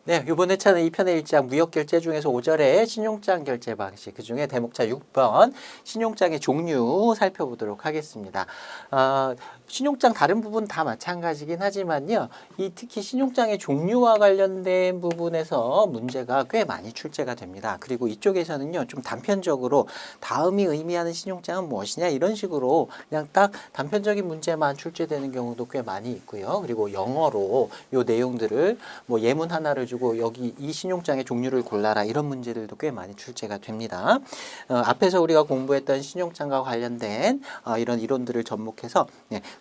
네, 이번 회차는 2편의 1장 무역결제 중에서 5절의 신용장 결제 방식, 그 중에 대목차 6번 신용장의 종류 살펴보도록 하겠습니다. 신용장 다른 부분 다 마찬가지긴 하지만요, 이 특히 신용장의 종류와 관련된 부분에서 문제가 꽤 많이 출제가 됩니다. 그리고 이쪽에서는요, 좀 단편적으로 다음이 의미하는 신용장은 무엇이냐 이런 식으로 그냥 딱 단편적인 문제만 출제되는 경우도 꽤 많이 있고요. 그리고 영어로 요 내용들을 뭐 예문 하나를 주고 여기 이 신용장의 종류를 골라라 이런 문제들도 꽤 많이 출제가 됩니다. 앞에서 우리가 공부했던 신용장과 관련된 이런 이론들을 접목해서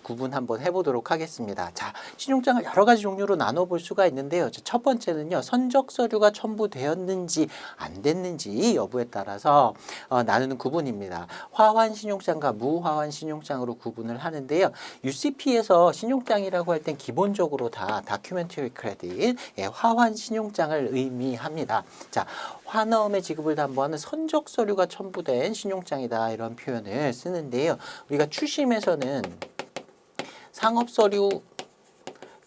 구분 한번 해보도록 하겠습니다. 자, 신용장을 여러 가지 종류로 나눠볼 수가 있는데요. 첫 번째는요, 선적 서류가 첨부되었는지 안 됐는지 여부에 따라서 나누는 구분입니다. 화환 신용장과 무화환 신용장으로 구분을 하는데요. UCP에서 신용장이라고 할 땐 기본적으로 다 다큐멘터리 크레딧, 화환 신용장을 의미합니다. 자, 환어음의 지급을 담보하는 선적 서류가 첨부된 신용장이다 이런 표현을 쓰는데요. 우리가 추심에서는 상업서류,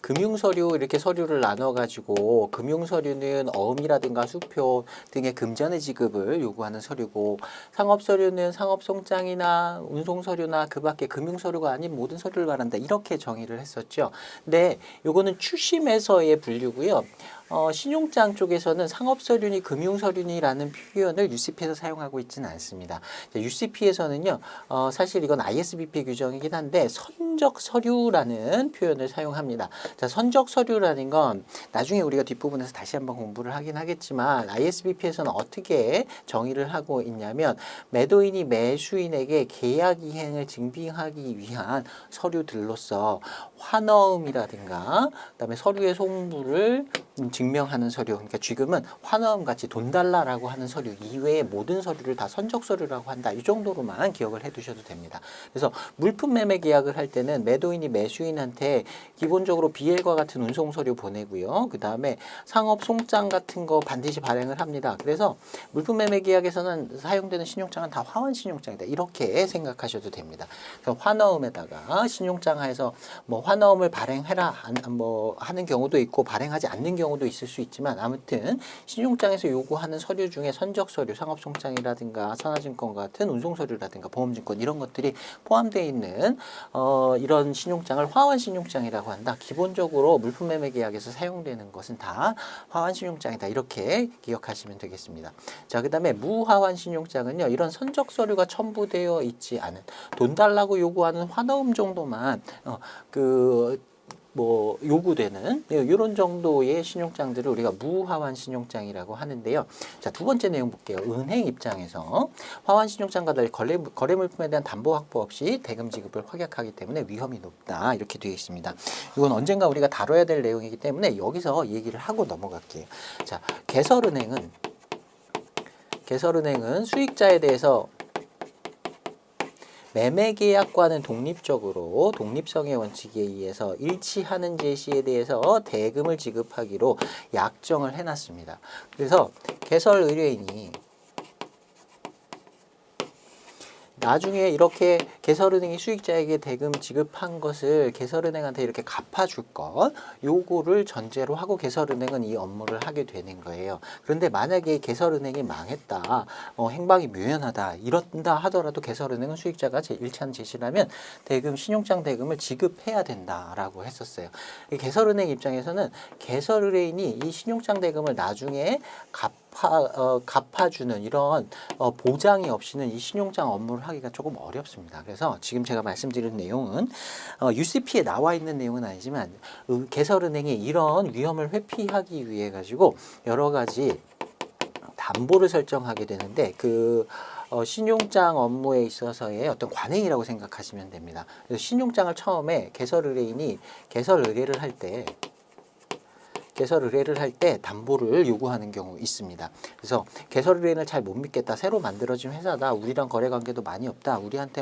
금융서류 이렇게 서류를 나눠가지고 금융서류는 어음이라든가 수표 등의 금전의 지급을 요구하는 서류고 상업서류는 상업송장이나 운송서류나 그 밖에 금융서류가 아닌 모든 서류를 말한다 이렇게 정의를 했었죠. 근데 요거는 추심에서의 분류고요. 신용장 쪽에서는 상업서류니 금융서류니라는 표현을 UCP에서 사용하고 있지는 않습니다. UCP에서는요, 사실 이건 ISBP 규정이긴 한데 선적서류라는 표현을 사용합니다. 자, 선적서류라는 건 나중에 우리가 뒷부분에서 다시 한번 공부를 하긴 하겠지만 ISBP에서는 어떻게 정의를 하고 있냐면 매도인이 매수인에게 계약 이행을 증빙하기 위한 서류들로서 환어음이라든가 그다음에 서류의 송부를 증명하는 서류, 그러니까 지금은 환어음 같이 돈 달라라고 하는 서류 이외의 모든 서류를 다 선적 서류라고 한다. 이 정도로만 기억을 해두셔도 됩니다. 그래서 물품 매매 계약을 할 때는 매도인이 매수인한테 기본적으로 BL과 같은 운송 서류 보내고요. 그 다음에 상업 송장 같은 거 반드시 발행을 합니다. 그래서 물품 매매 계약에서는 사용되는 신용장은 다 화환 신용장이다. 이렇게 생각하셔도 됩니다. 그래서 환어음에다가 신용장 하에서 뭐 환어음을 발행해라 뭐 하는 경우도 있고 발행하지 않는 경우도 있을 수 있지만 아무튼 신용장에서 요구하는 서류 중에 선적 서류, 상업송장이라든가 선화증권 같은 운송서류라든가 보험증권 이런 것들이 포함되어 있는 이런 신용장을 화환 신용장이라고 한다. 기본적으로 물품 매매 계약에서 사용되는 것은 다 화환 신용장이다. 이렇게 기억하시면 되겠습니다. 자, 그다음에 무화환 신용장은요. 이런 선적 서류가 첨부되어 있지 않은 돈 달라고 요구하는 환어음 정도만 요구되는 이런 정도의 신용장들을 우리가 무화환 신용장이라고 하는데요. 자, 두 번째 내용 볼게요. 은행 입장에서 화환 신용장과 달리 거래 물품에 대한 담보 확보 없이 대금 지급을 확약하기 때문에 위험이 높다. 이렇게 되어 있습니다. 이건 언젠가 우리가 다뤄야 될 내용이기 때문에 여기서 얘기를 하고 넘어갈게요. 자, 개설은행은 수익자에 대해서 매매계약과는 독립적으로 독립성의 원칙에 의해서 일치하는 제시에 대해서 대금을 지급하기로 약정을 해놨습니다. 그래서 개설 의뢰인이 나중에 이렇게 개설은행이 수익자에게 대금 지급한 것을 개설은행한테 이렇게 갚아줄 것 요거를 전제로 하고 개설은행은 이 업무를 하게 되는 거예요. 그런데 만약에 개설은행이 망했다, 행방이 묘연하다 이런다 하더라도 개설은행은 수익자가 일치하는 제시라면 대금, 신용장 대금을 지급해야 된다라고 했었어요. 개설은행 입장에서는 개설 의뢰인이 이 신용장 대금을 나중에 갚아주는 이런 보장이 없이는 이 신용장 업무를 하기가 조금 어렵습니다. 그래서 지금 제가 말씀드린 내용은 UCP에 나와 있는 내용은 아니지만 개설은행이 이런 위험을 회피하기 위해 가지고 여러 가지 담보를 설정하게 되는데 신용장 업무에 있어서의 어떤 관행이라고 생각하시면 됩니다. 그래서 신용장을 처음에 개설 의뢰인이 개설 의뢰를 할 때 담보를 요구하는 경우 있습니다. 그래서 개설 의뢰인을 잘 못 믿겠다. 새로 만들어진 회사다. 우리랑 거래 관계도 많이 없다. 우리한테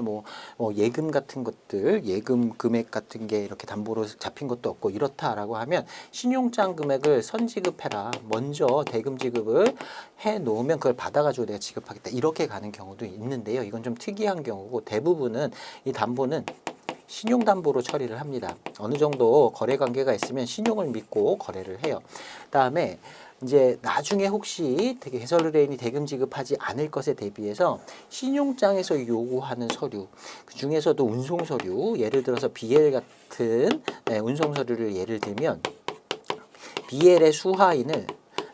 예금 같은 것들, 예금 금액 같은 게 이렇게 담보로 잡힌 것도 없고 이렇다라고 하면 신용장 금액을 선지급해라. 먼저 대금 지급을 해 놓으면 그걸 받아가지고 내가 지급하겠다. 이렇게 가는 경우도 있는데요. 이건 좀 특이한 경우고 대부분은 이 담보는 신용담보로 처리를 합니다. 어느 정도 거래 관계가 있으면 신용을 믿고 거래를 해요. 그다음에 이제 나중에 혹시 개설의뢰인이 대금 지급하지 않을 것에 대비해서 신용장에서 요구하는 서류, 그 중에서도 운송 서류, 예를 들어서 BL 같은 운송 서류를 예를 들면 BL의 수하인을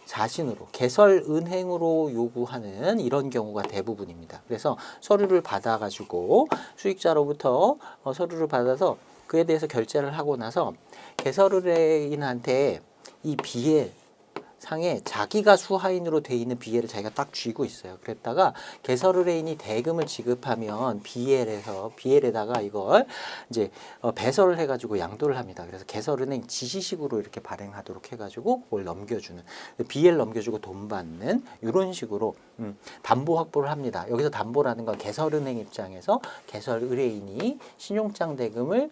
자신으로 개설은행으로 요구하는 이런 경우가 대부분입니다. 그래서 서류를 받아가지고 수익자로부터 서류를 받아서 그에 대해서 결제를 하고 나서 개설의뢰인한테 이 BL 상에 자기가 수하인으로 돼 있는 BL을 자기가 딱 쥐고 있어요. 그랬다가 개설의뢰인이 대금을 지급하면 BL에다가 이걸 이제 배설을 해가지고 양도를 합니다. 그래서 개설은행 지시식으로 이렇게 발행하도록 해가지고 그걸 넘겨주는 BL 넘겨주고 돈 받는 이런 식으로 담보 확보를 합니다. 여기서 담보라는 건 개설은행 입장에서 개설의뢰인이 신용장 대금을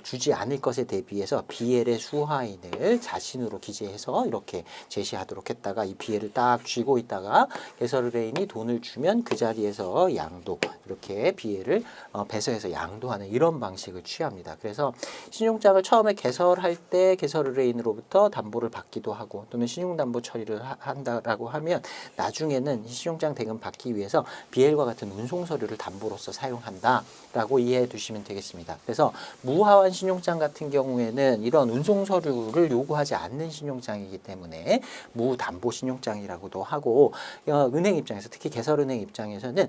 주지 않을 것에 대비해서 BL의 수하인을 자신으로 기재해서 이렇게 제시하도록 했다가 이 BL을 딱 쥐고 있다가 개설의뢰인이 돈을 주면 그 자리에서 양도 이렇게 BL을 배서해서 양도하는 이런 방식을 취합니다. 그래서 신용장을 처음에 개설할 때 개설의뢰인으로부터 담보를 받기도 하고 또는 신용담보 처리를 한다라고 하면 나중에는 신용장 대금 받기 위해서 BL과 같은 운송 서류를 담보로서 사용한다라고 이해해 두시면 되겠습니다. 그래서 무하환 신용장 같은 경우에는 이런 운송 서류를 요구하지 않는 신용장이기 때문에 무담보 신용장이라고도 하고 은행 입장에서 특히 개설은행 입장에서는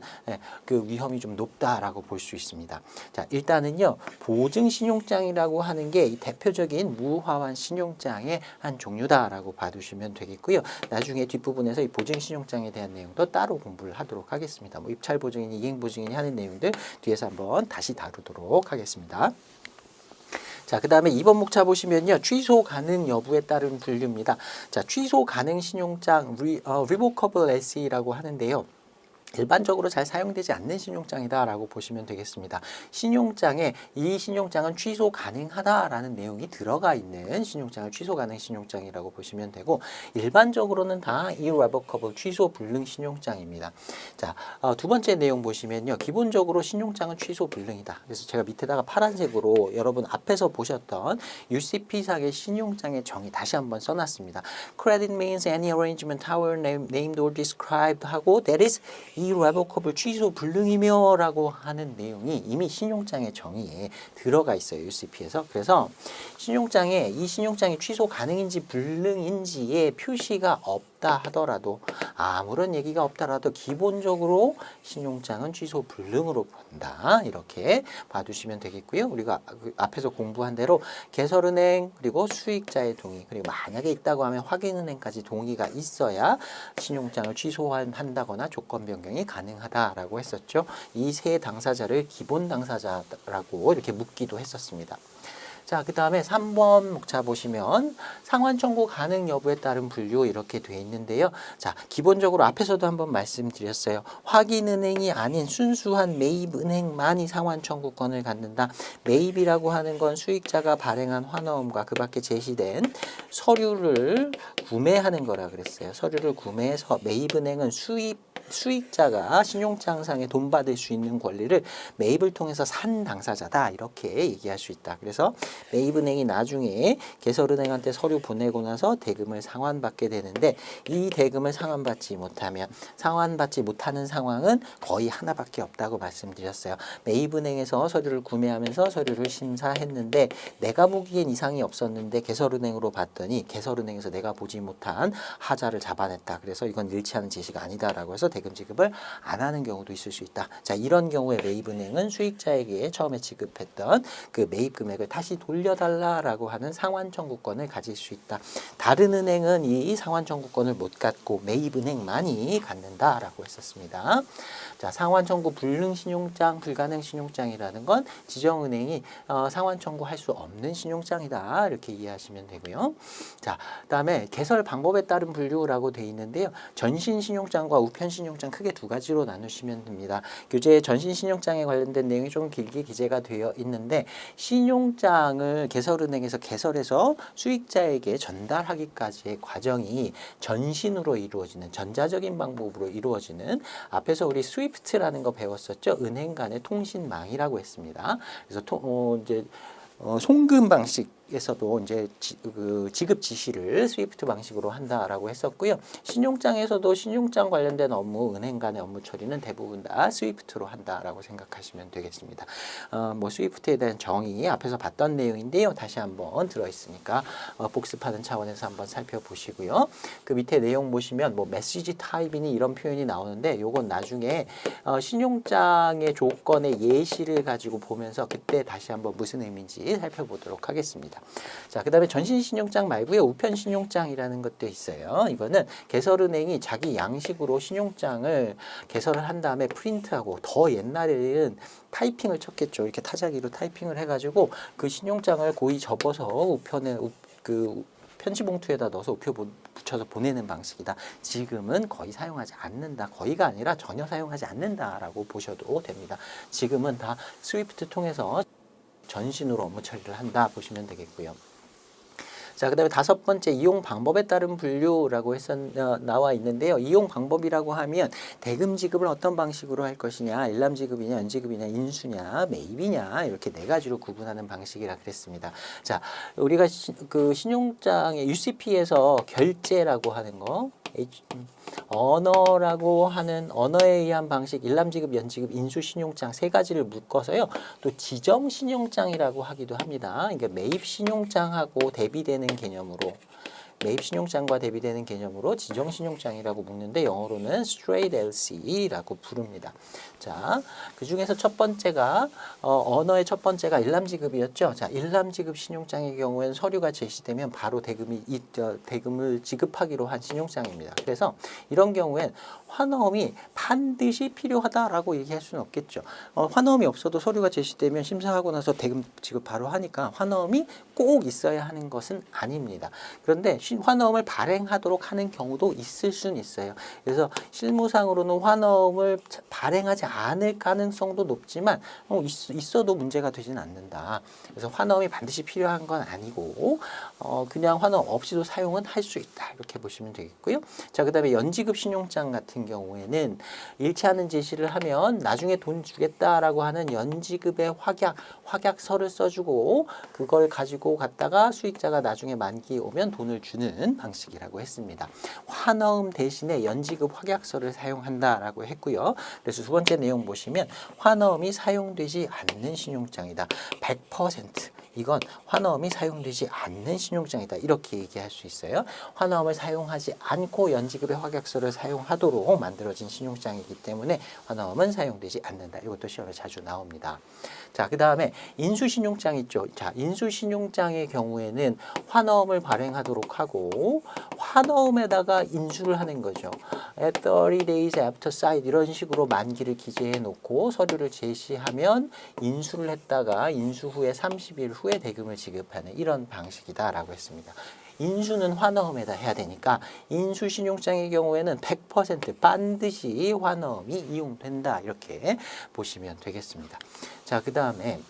그 위험이 좀 높다라고 볼 수 있습니다. 자, 일단은요 보증 신용장이라고 하는 게 이 대표적인 무하환 신용장의 한 종류다라고 봐두시면 되겠고요. 나중에 뒷부분에서 이 보증 신용장에 대한 내용도 따로 공부를 하도록 하겠습니다. 뭐 입찰 보증이니 이행 보증이니 하는 내용들 뒤에서 한번 다시 다루도록 하겠습니다. 자, 그 다음에 2번 목차 보시면요. 취소 가능 여부에 따른 분류입니다. 자, 취소 가능 신용장, revocable SE라고 하는데요. 일반적으로 잘 사용되지 않는 신용장이다라고 보시면 되겠습니다. 신용장에 이 신용장은 취소 가능하다라는 내용이 들어가 있는 신용장을 취소 가능 신용장이라고 보시면 되고 일반적으로는 다 irrevocable 취소 불능 신용장입니다. 자, 두 번째 내용 보시면요. 기본적으로 신용장은 취소 불능이다. 그래서 제가 밑에다가 파란색으로 여러분 앞에서 보셨던 UCP상의 신용장의 정의 다시 한번 써놨습니다. Credit means any arrangement, however named or described 하고 that is irrevocable 취소 불능이며 라고 하는 내용이 이미 신용장의 정의에 들어가 있어요. UCP에서. 그래서 신용장에 이 신용장이 취소 가능인지 불능인지의 표시가 없다 하더라도 아무런 얘기가 없더라도 기본적으로 신용장은 취소 불능으로 본다. 이렇게 봐두시면 되겠고요. 우리가 앞에서 공부한 대로 개설은행 그리고 수익자의 동의 그리고 만약에 있다고 하면 확인은행까지 동의가 있어야 신용장을 취소한다거나 조건 변경이 가능하다라고 했었죠. 이 세 당사자를 기본 당사자라고 이렇게 묻기도 했었습니다. 자, 그 다음에 3번 목차 보시면 상환 청구 가능 여부에 따른 분류 이렇게 돼 있는데요. 자, 기본적으로 앞에서도 한번 말씀드렸어요. 확인은행이 아닌 순수한 매입은행만이 상환 청구권을 갖는다. 매입이라고 하는 건 수익자가 발행한 환어음과 그 밖에 제시된 서류를 구매하는 거라 그랬어요. 서류를 구매해서 매입은행은 수익자가 신용장상에 돈 받을 수 있는 권리를 매입을 통해서 산 당사자다 이렇게 얘기할 수 있다. 그래서 매입은행이 나중에 개설은행한테 서류 보내고 나서 대금을 상환받게 되는데 이 대금을 상환받지 못하는 상황은 거의 하나밖에 없다고 말씀드렸어요. 매입은행에서 서류를 구매하면서 서류를 심사했는데 내가 보기엔 이상이 없었는데 개설은행으로 봤더니 개설은행에서 내가 보지 못한 하자를 잡아냈다. 그래서 이건 일치하는 제시가 아니다라고 해서 대금 지급을 안 하는 경우도 있을 수 있다. 자, 이런 경우에 매입은행은 수익자에게 처음에 지급했던 그 매입 금액을 다시 돌려달라라고 하는 상환 청구권을 가질 수 있다. 다른 은행은 이 상환 청구권을 못 갖고 매입은행만이 갖는다라고 했었습니다. 자, 상환 청구 불능 신용장, 불가능 신용장이라는 건 지정은행이 상환 청구할 수 없는 신용장이다. 이렇게 이해하시면 되고요. 자, 그다음에 개설 방법에 따른 분류라고 돼 있는데요. 전신 신용장과 우편 신용장 크게 두 가지로 나누시면 됩니다. 교재 전신 신용장에 관련된 내용이 좀 길게 기재가 되어 있는데 신용장을 개설은행에서 개설해서 수익자에게 전달하기까지의 과정이 전신으로 이루어지는 전자적인 방법으로 이루어지는 앞에서 우리 스위프트라는 거 배웠었죠. 은행 간의 통신망이라고 했습니다. 그래서 이제 송금 방식 에서도 이제 지급 지시를 스위프트 방식으로 한다라고 했었고요. 신용장에서도 신용장 관련된 업무, 은행 간의 업무 처리는 대부분 다 스위프트로 한다라고 생각하시면 되겠습니다. 뭐 스위프트에 대한 정의 앞에서 봤던 내용인데요. 다시 한번 들어있으니까 복습하는 차원에서 한번 살펴보시고요. 그 밑에 내용 보시면 뭐 메시지 타입이니 이런 표현이 나오는데 요건 나중에 신용장의 조건의 예시를 가지고 보면서 그때 다시 한번 무슨 의미인지 살펴보도록 하겠습니다. 자, 그 다음에 전신신용장 말고요. 우편신용장이라는 것도 있어요. 이거는 개설은행이 자기 양식으로 신용장을 개설을 한 다음에 프린트하고, 더 옛날에는 타이핑을 쳤겠죠. 이렇게 타자기로 타이핑을 해가지고 그 신용장을 고이 접어서 우편에 편지 봉투에다 넣어서 우표 붙여서 보내는 방식이다. 지금은 거의 사용하지 않는다. 거의가 아니라 전혀 사용하지 않는다라고 보셔도 됩니다. 지금은 다 스위프트 통해서 전신으로 업무 처리를 한다 보시면 되겠고요. 자, 그 다음에 5번째 이용 방법에 따른 분류라고 나와 있는데요. 이용 방법이라고 하면 대금 지급을 어떤 방식으로 할 것이냐, 일람 지급이냐, 연지급이냐, 인수냐, 매입이냐, 이렇게 4가지로 구분하는 방식이라 그랬습니다. 자, 우리가 그 신용장의 UCP에서 결제라고 하는 거, 언어라고 하는 언어에 의한 방식, 일람지급, 연지급, 인수신용장 3가지를 묶어서요. 또 지정신용장이라고 하기도 합니다. 그러니까 매입신용장하고 대비되는 개념으로, 매입신용장과 대비되는 개념으로 지정신용장이라고 묶는데 영어로는 straight LC라고 부릅니다. 자, 그 중에서 첫 번째가 언어의 첫 번째가 일람지급이었죠. 자, 일람지급 신용장의 경우에는 서류가 제시되면 바로 대금을 지급하기로 한 신용장입니다. 그래서 이런 경우엔 환어음이 반드시 필요하다라고 얘기할 수는 없겠죠. 환어음이 없어도 서류가 제시되면 심사하고 나서 대금 지급 바로 하니까 환어음이 꼭 있어야 하는 것은 아닙니다. 그런데 환어음을 발행하도록 하는 경우도 있을 수는 있어요. 그래서 실무상으로는 환어음을 발행하지 않을 가능성도 높지만 있어도 문제가 되지는 않는다. 그래서 환어음이 반드시 필요한 건 아니고 그냥 환어음 없이도 사용은 할 수 있다. 이렇게 보시면 되겠고요. 자, 그 다음에 연지급 신용장 같은 경우에는 일치하는 제시를 하면 나중에 돈 주겠다라고 하는 연지급의 확약서를 써주고 그걸 가지고 갔다가 수익자가 나중에 만기 오면 돈을 주는 방식이라고 했습니다. 환어음 대신에 연지급 확약서를 사용한다라고 했고요. 그래서 두 번째 내용 보시면 환어음이 사용되지 않는 신용장이다. 100%. 이건 환어음이 사용되지 않는 신용장이다. 이렇게 얘기할 수 있어요. 환어음을 사용하지 않고 연지급의 확약서를 사용하도록 만들어진 신용장이기 때문에 환어음은 사용되지 않는다. 이것도 시험에 자주 나옵니다. 자, 그 다음에 인수신용장 있죠. 자, 인수신용장의 경우에는 환어음을 발행하도록 하고 환어음에다가 인수를 하는 거죠. At 30 days after sight 이런 식으로 만기를 기재해 놓고 서류를 제시하면 인수를 했다가 인수 후에 30일 후에 대금을 지급하는 이런 방식이다라고 했습니다. 인수는 환어음에다 해야 되니까 인수신용장의 경우에는 100% 반드시 환어음이 이용된다. 이렇게 보시면 되겠습니다. 자, 그 다음에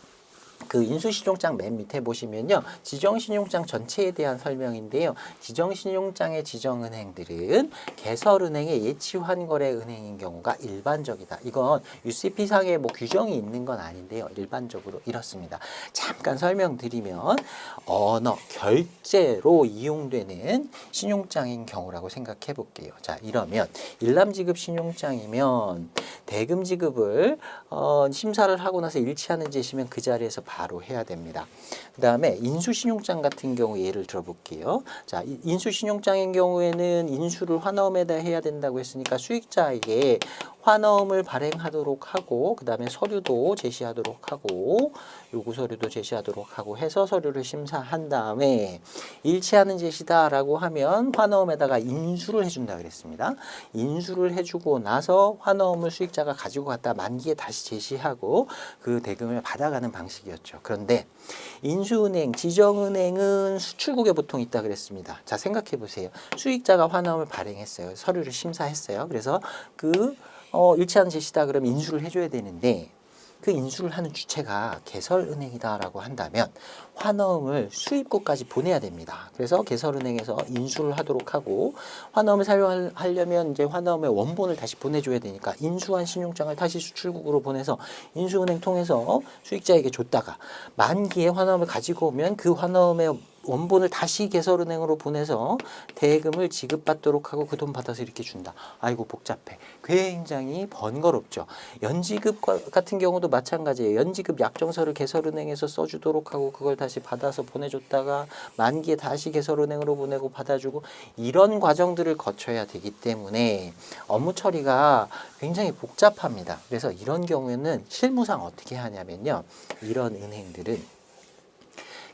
그 인수신용장 맨 밑에 보시면요. 지정신용장 전체에 대한 설명인데요. 지정신용장의 지정은행들은 개설은행의 예치환거래은행인 경우가 일반적이다. 이건 UCP상에 뭐 규정이 있는 건 아닌데요. 일반적으로 이렇습니다. 잠깐 설명드리면 언어, 결제로 이용되는 신용장인 경우라고 생각해 볼게요. 자, 이러면 일람지급 신용장이면 대금 지급을 심사를 하고 나서 일치하는 제시면 그 자리에서 바로 해야 됩니다. 그 다음에 인수신용장 같은 경우 예를 들어볼게요. 자, 인수신용장인 경우에는 인수를 환어음에다 해야 된다고 했으니까 수익자에게 환어음을 발행하도록 하고 그 다음에 서류도 제시하도록 하고 요구서류도 제시하도록 하고 해서 서류를 심사한 다음에 일치하는 제시다라고 하면 환어음에다가 인수를 해준다 그랬습니다. 인수를 해주고 나서 환어음을 수익자가 가지고 갔다 만기에 다시 제시하고 그 대금을 받아가는 방식이었죠. 그런데 인수은행, 지정은행은 수출국에 보통 있다 그랬습니다. 자, 생각해 보세요. 수익자가 환어음을 발행했어요. 서류를 심사했어요. 그래서 일치하는 제시다 그러면 인수를 해줘야 되는데 그 인수를 하는 주체가 개설은행이다라고 한다면 환어음을 수입국까지 보내야 됩니다. 그래서 개설은행에서 인수를 하도록 하고 환어음을 사용하려면 이제 환어음의 원본을 다시 보내줘야 되니까 인수한 신용장을 다시 수출국으로 보내서 인수은행 통해서 수익자에게 줬다가 만기에 환어음을 가지고 오면 그 환어음의 원본을 다시 개설은행으로 보내서 대금을 지급받도록 하고 그 돈 받아서 이렇게 준다. 아이고 복잡해. 굉장히 번거롭죠. 연지급 같은 경우도 마찬가지예요. 연지급 약정서를 개설은행에서 써주도록 하고 그걸 다시 받아서 보내줬다가 만기에 다시 개설은행으로 보내고 받아주고 이런 과정들을 거쳐야 되기 때문에 업무 처리가 굉장히 복잡합니다. 그래서 이런 경우에는 실무상 어떻게 하냐면요. 이런 은행들은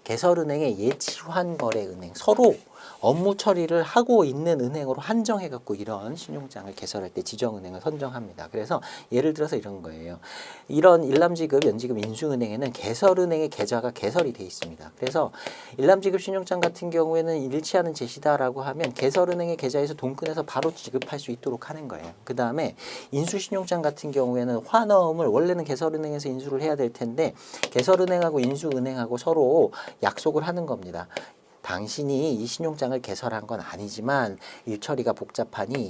개설은행의 예치환거래은행 서로 업무 처리를 하고 있는 은행으로 한정해 갖고 이런 신용장을 개설할 때 지정은행을 선정합니다. 그래서 예를 들어서 이런 거예요. 이런 일람지급, 연지급, 인수은행에는 개설은행의 계좌가 개설이 돼 있습니다. 그래서 일람지급 신용장 같은 경우에는 일치하는 제시다라고 하면 개설은행의 계좌에서 돈 꺼내서 바로 지급할 수 있도록 하는 거예요. 그 다음에 인수신용장 같은 경우에는 환어음을 원래는 개설은행에서 인수를 해야 될 텐데 개설은행하고 인수은행하고 서로 약속을 하는 겁니다. 당신이 이 신용장을 개설한 건 아니지만 일처리가 복잡하니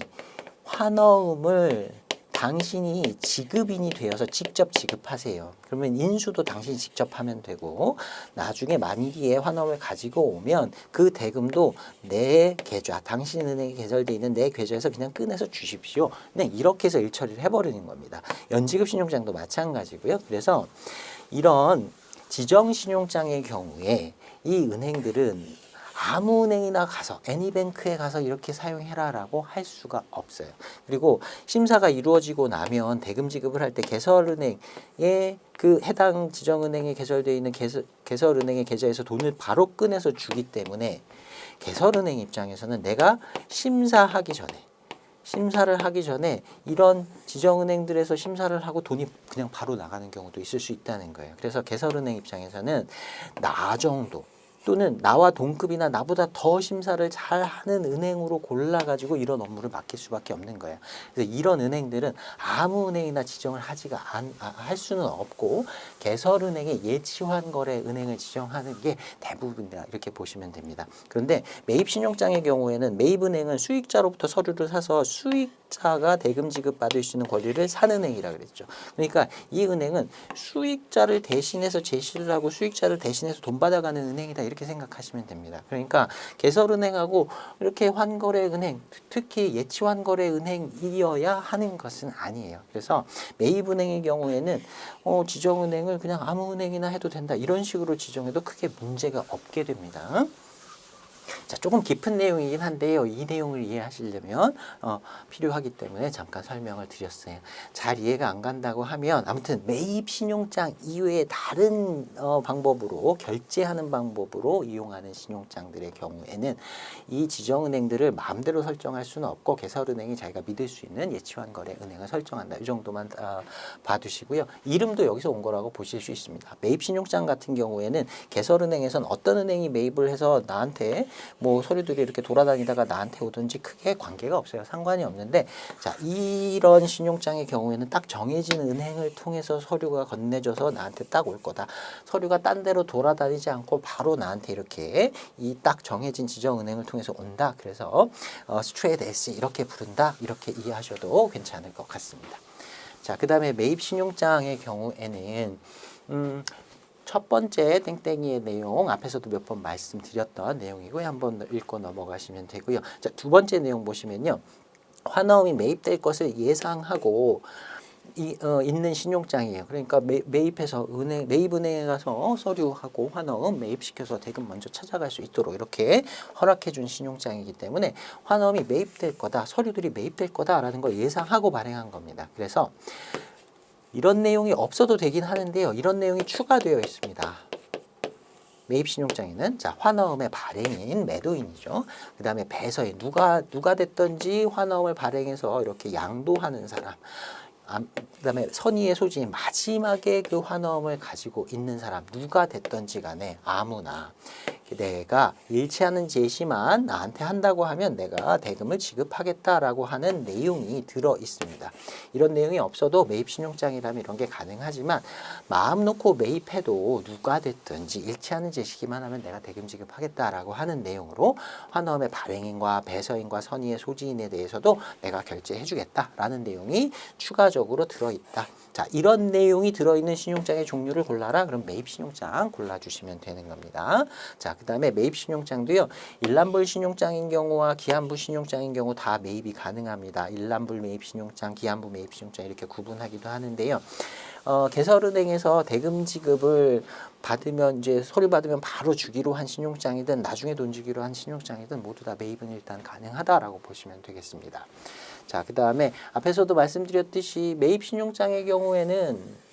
환어음을 당신이 지급인이 되어서 직접 지급하세요. 그러면 인수도 당신이 직접 하면 되고 나중에 만기에 환어음을 가지고 오면 그 대금도 내 계좌, 당신 은행에 개설되어 있는 내 계좌에서 그냥 꺼내서 주십시오. 그냥 이렇게 해서 일처리를 해버리는 겁니다. 연지급 신용장도 마찬가지고요. 그래서 이런 지정신용장의 경우에 이 은행들은 아무 은행이나 가서 애니뱅크에 가서 이렇게 사용해라라고 할 수가 없어요. 그리고 심사가 이루어지고 나면 대금 지급을 할 때 개설은행에 그 해당 지정은행에 개설되어 있는 개설은행의 계좌에서 돈을 바로 꺼내서 주기 때문에 개설은행 입장에서는 내가 심사를 하기 전에 이런 지정은행들에서 심사를 하고 돈이 그냥 바로 나가는 경우도 있을 수 있다는 거예요. 그래서 개설은행 입장에서는 나 정도 또는 나와 동급이나 나보다 더 심사를 잘하는 은행으로 골라가지고 이런 업무를 맡길 수밖에 없는 거예요. 그래서 이런 은행들은 아무 은행이나 지정을 할 수는 없고 개설은행의 예치환거래은행을 지정하는 게 대부분이다 이렇게 보시면 됩니다. 그런데 매입신용장의 경우에는 매입은행은 수익자로부터 서류를 사서 수익자가 대금 지급받을 수 있는 권리를 산 은행이라 그랬죠. 그러니까 이 은행은 수익자를 대신해서 제시를 하고 수익자를 대신해서 돈 받아가는 은행이다 이렇게 생각하시면 됩니다. 그러니까 개설은행하고 이렇게 환거래은행, 특히 예치환거래은행이어야 하는 것은 아니에요. 그래서 매입은행의 경우에는 지정은행을 그냥 아무 은행이나 해도 된다 이런 식으로 지정해도 크게 문제가 없게 됩니다. 자, 조금 깊은 내용이긴 한데요. 이 내용을 이해하시려면 필요하기 때문에 잠깐 설명을 드렸어요. 잘 이해가 안 간다고 하면 아무튼 매입 신용장 이외에 다른 방법으로 결제하는 방법으로 이용하는 신용장들의 경우에는 이 지정은행들을 마음대로 설정할 수는 없고 개설은행이 자기가 믿을 수 있는 예치환거래은행을 설정한다. 이 정도만 봐두시고요. 이름도 여기서 온 거라고 보실 수 있습니다. 매입 신용장 같은 경우에는 개설은행에서는 어떤 은행이 매입을 해서 나한테 뭐 서류들이 이렇게 돌아다니다가 나한테 오든지 크게 관계가 없어요. 상관이 없는데 자 이런 신용장의 경우에는 딱 정해진 은행을 통해서 서류가 건네져서 나한테 딱 올 거다. 서류가 딴 데로 돌아다니지 않고 바로 나한테 이렇게 이 딱 정해진 지정은행을 통해서 온다. 그래서 스트레이트 S 이렇게 부른다. 이렇게 이해하셔도 괜찮을 것 같습니다. 자, 그 다음에 매입 신용장의 경우에는 첫 번째 땡땡이의 내용 앞에서도 몇 번 말씀드렸던 내용이고요. 한번 읽고 넘어가시면 되고요. 자, 두 번째 내용 보시면요. 환어음이 매입될 것을 예상하고 있는 신용장이에요. 그러니까 매입해서 매입은행에 가서 서류하고 환어음 매입시켜서 대금 먼저 찾아갈 수 있도록 이렇게 허락해 준 신용장이기 때문에 환어음이 매입될 거다, 서류들이 매입될 거다라는 걸 예상하고 발행한 겁니다. 그래서 이런 내용이 없어도 되긴 하는데요. 이런 내용이 추가되어 있습니다. 매입신용장에는 자 환어음의 발행인 매도인이죠. 그 다음에 배서인 누가 됐든지 환어음을 발행해서 이렇게 양도하는 사람. 그 다음에 선의의 소지인 마지막에 그 환어음을 가지고 있는 사람 누가 됐든지 간에 아무나 내가 잃지 않은 제시만 나한테 한다고 하면 내가 대금을 지급하겠다라고 하는 내용이 들어 있습니다. 이런 내용이 없어도 매입 신용장이라면 이런 게 가능하지만 마음 놓고 매입해도 누가 됐든지 잃지 않은 제시기만 하면 내가 대금 지급하겠다라고 하는 내용으로 환어음의 발행인과 배서인과 선의의 소지인에 대해서도 내가 결제해주겠다라는 내용이 추가적으로 들어있다. 자, 이런 내용이 들어있는 신용장의 종류를 골라라. 그럼 매입 신용장 골라주시면 되는 겁니다. 자, 그 다음에 매입 신용장도요. 일란불 신용장인 경우와 기한부 신용장인 경우 다 매입이 가능합니다. 일란불 매입 신용장, 기한부 매입 신용장 이렇게 구분하기도 하는데요. 개설은행에서 대금 지급을 받으면 이제 서류 받으면 바로 주기로 한 신용장이든 나중에 돈 주기로 한 신용장이든 모두 다 매입은 일단 가능하다라고 보시면 되겠습니다. 자, 그 다음에 앞에서도 말씀드렸듯이 매입 신용장의 경우에는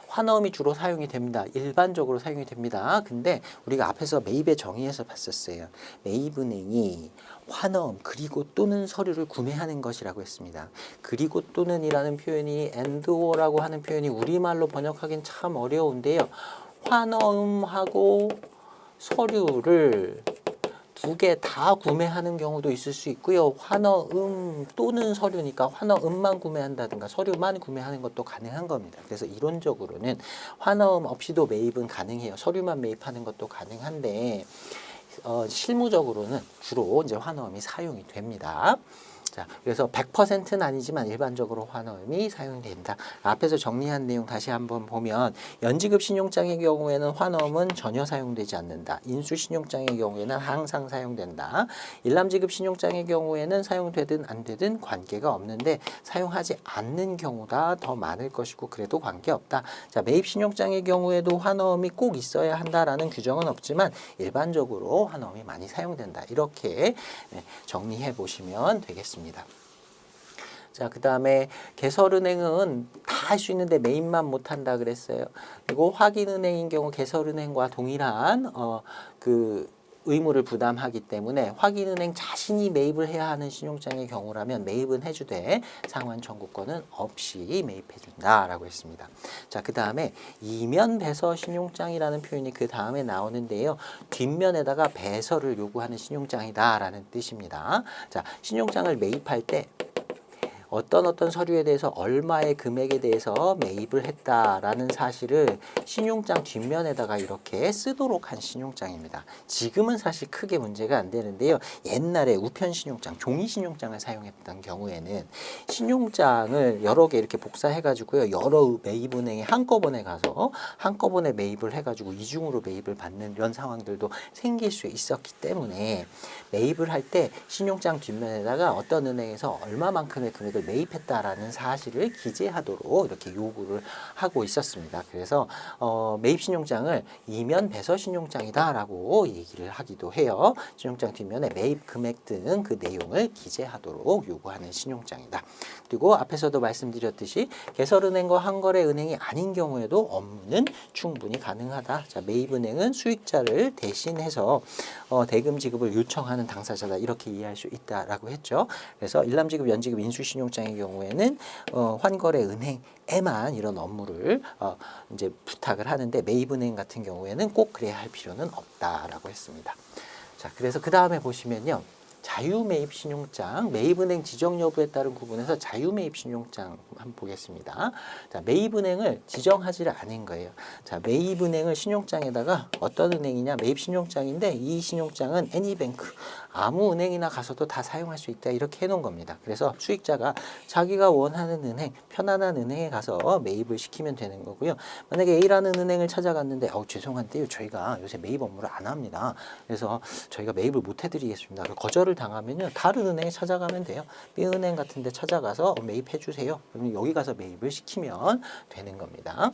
환어음이 주로 사용이 됩니다. 일반적으로 사용이 됩니다. 근데 우리가 앞에서 매입의 정의에서 봤었어요. 매입은행이 환어음 그리고 또는 서류를 구매하는 것이라고 했습니다. 그리고 또는이라는 표현이 andor라고 하는 표현이 우리말로 번역하기는 참 어려운데요. 환어음하고 서류를 두 개 다 구매하는 경우도 있을 수 있고요. 환어음 또는 서류니까 환어음만 구매한다든가 서류만 구매하는 것도 가능한 겁니다. 그래서 이론적으로는 환어음 없이도 매입은 가능해요. 서류만 매입하는 것도 가능한데 실무적으로는 주로 이제 환어음이 사용이 됩니다. 자, 그래서 100%는 아니지만 일반적으로 환어음이 사용된다. 앞에서 정리한 내용 다시 한번 보면 연지급 신용장의 경우에는 환어음은 전혀 사용되지 않는다. 인수 신용장의 경우에는 항상 사용된다. 일람지급 신용장의 경우에는 사용되든 안 되든 관계가 없는데 사용하지 않는 경우가 더 많을 것이고 그래도 관계없다. 자, 매입 신용장의 경우에도 환어음이 꼭 있어야 한다라는 규정은 없지만 일반적으로 환어음이 많이 사용된다. 이렇게 정리해 보시면 되겠습니다. 자, 그 다음에 개설은행은 다 할 수 있는데 매입만 못한다 그랬어요. 그리고 확인은행인 경우 개설은행과 동일한 그 의무를 부담하기 때문에 확인은행 자신이 매입을 해야 하는 신용장의 경우라면 매입은 해주되 상환 청구권은 없이 매입해준다라고 했습니다. 자, 그 다음에 이면 배서 신용장이라는 표현이 그 다음에 나오는데요. 뒷면에다가 배서를 요구하는 신용장이다라는 뜻입니다. 자, 신용장을 매입할 때 어떤 서류에 대해서 얼마의 금액에 대해서 매입을 했다라는 사실을 신용장 뒷면에다가 이렇게 쓰도록 한 신용장입니다. 지금은 사실 크게 문제가 안 되는데요. 옛날에 우편 신용장, 종이 신용장을 사용했던 경우에는 신용장을 여러 개 이렇게 복사해가지고요. 여러 매입은행에 한꺼번에 가서 한꺼번에 매입을 해가지고 이중으로 매입을 받는 이런 상황들도 생길 수 있었기 때문에 매입을 할 때 신용장 뒷면에다가 어떤 은행에서 얼마만큼의 금액을 매입했다라는 사실을 기재하도록 이렇게 요구를 하고 있었습니다. 그래서 매입 신용장을 이면 배서 신용장이다라고 얘기를 하기도 해요. 신용장 뒷면에 매입 금액 등 그 내용을 기재하도록 요구하는 신용장이다. 그리고 앞에서도 말씀드렸듯이 개설은행과 한거래은행이 아닌 경우에도 업무는 충분히 가능하다. 자, 매입은행은 수익자를 대신해서 대금 지급을 요청하는 당사자다. 이렇게 이해할 수 있다라고 했죠. 그래서 일람지급, 연지급, 인수신용장의 경우에는 환거래은행에만 이런 업무를 이제 부탁을 하는데 매입은행 같은 경우에는 꼭 그래야 할 필요는 없다라고 했습니다. 자, 그래서 그 다음에 보시면요. 자유매입 신용장, 매입은행 지정 여부에 따른 구분에서 자유매입 신용장 한번 보겠습니다. 자, 매입은행을 지정하지를 않은 거예요. 자, 매입은행을 신용장에다가 어떤 은행이냐, 매입 신용장인데 이 신용장은 애니뱅크, 아무 은행이나 가서도 다 사용할 수 있다 이렇게 해놓은 겁니다. 그래서 수익자가 자기가 원하는 은행, 편안한 은행에 가서 매입을 시키면 되는 거고요. 만약에 A라는 은행을 찾아갔는데 죄송한데요, 저희가 요새 매입 업무를 안 합니다. 그래서 저희가 매입을 못 해드리겠습니다. 거절을 당하면요, 다른 은행에 찾아가면 돼요. B은행 같은 데 찾아가서 매입해 주세요. 그럼 여기 가서 매입을 시키면 되는 겁니다.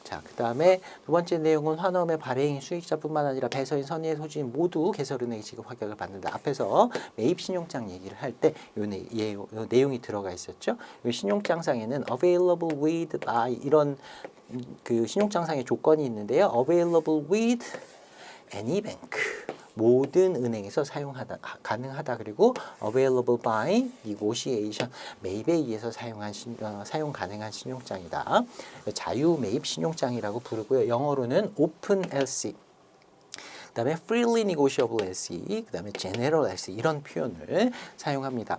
자, 그 다음에 두 번째 내용은 환어음의 발행인 수익자뿐만 아니라 배서인, 선의의 소지인 모두 개설은행이 지급 확약을 받는다. 앞에서 매입 신용장 얘기를 할 때 요 내용이 들어가 있었죠. 이 신용장상에는 available with by 이런 그 신용장상의 조건이 있는데요. available with any bank. 모든 은행에서 가능하다. 그리고 available by negotiation, 매입에 의해서 사용 가능한 신용장이다. 자유 매입 신용장이라고 부르고요. 영어로는 open LC. 그다음에 freely negotiable LC, 그다음에 general LC 이런 표현을 사용합니다.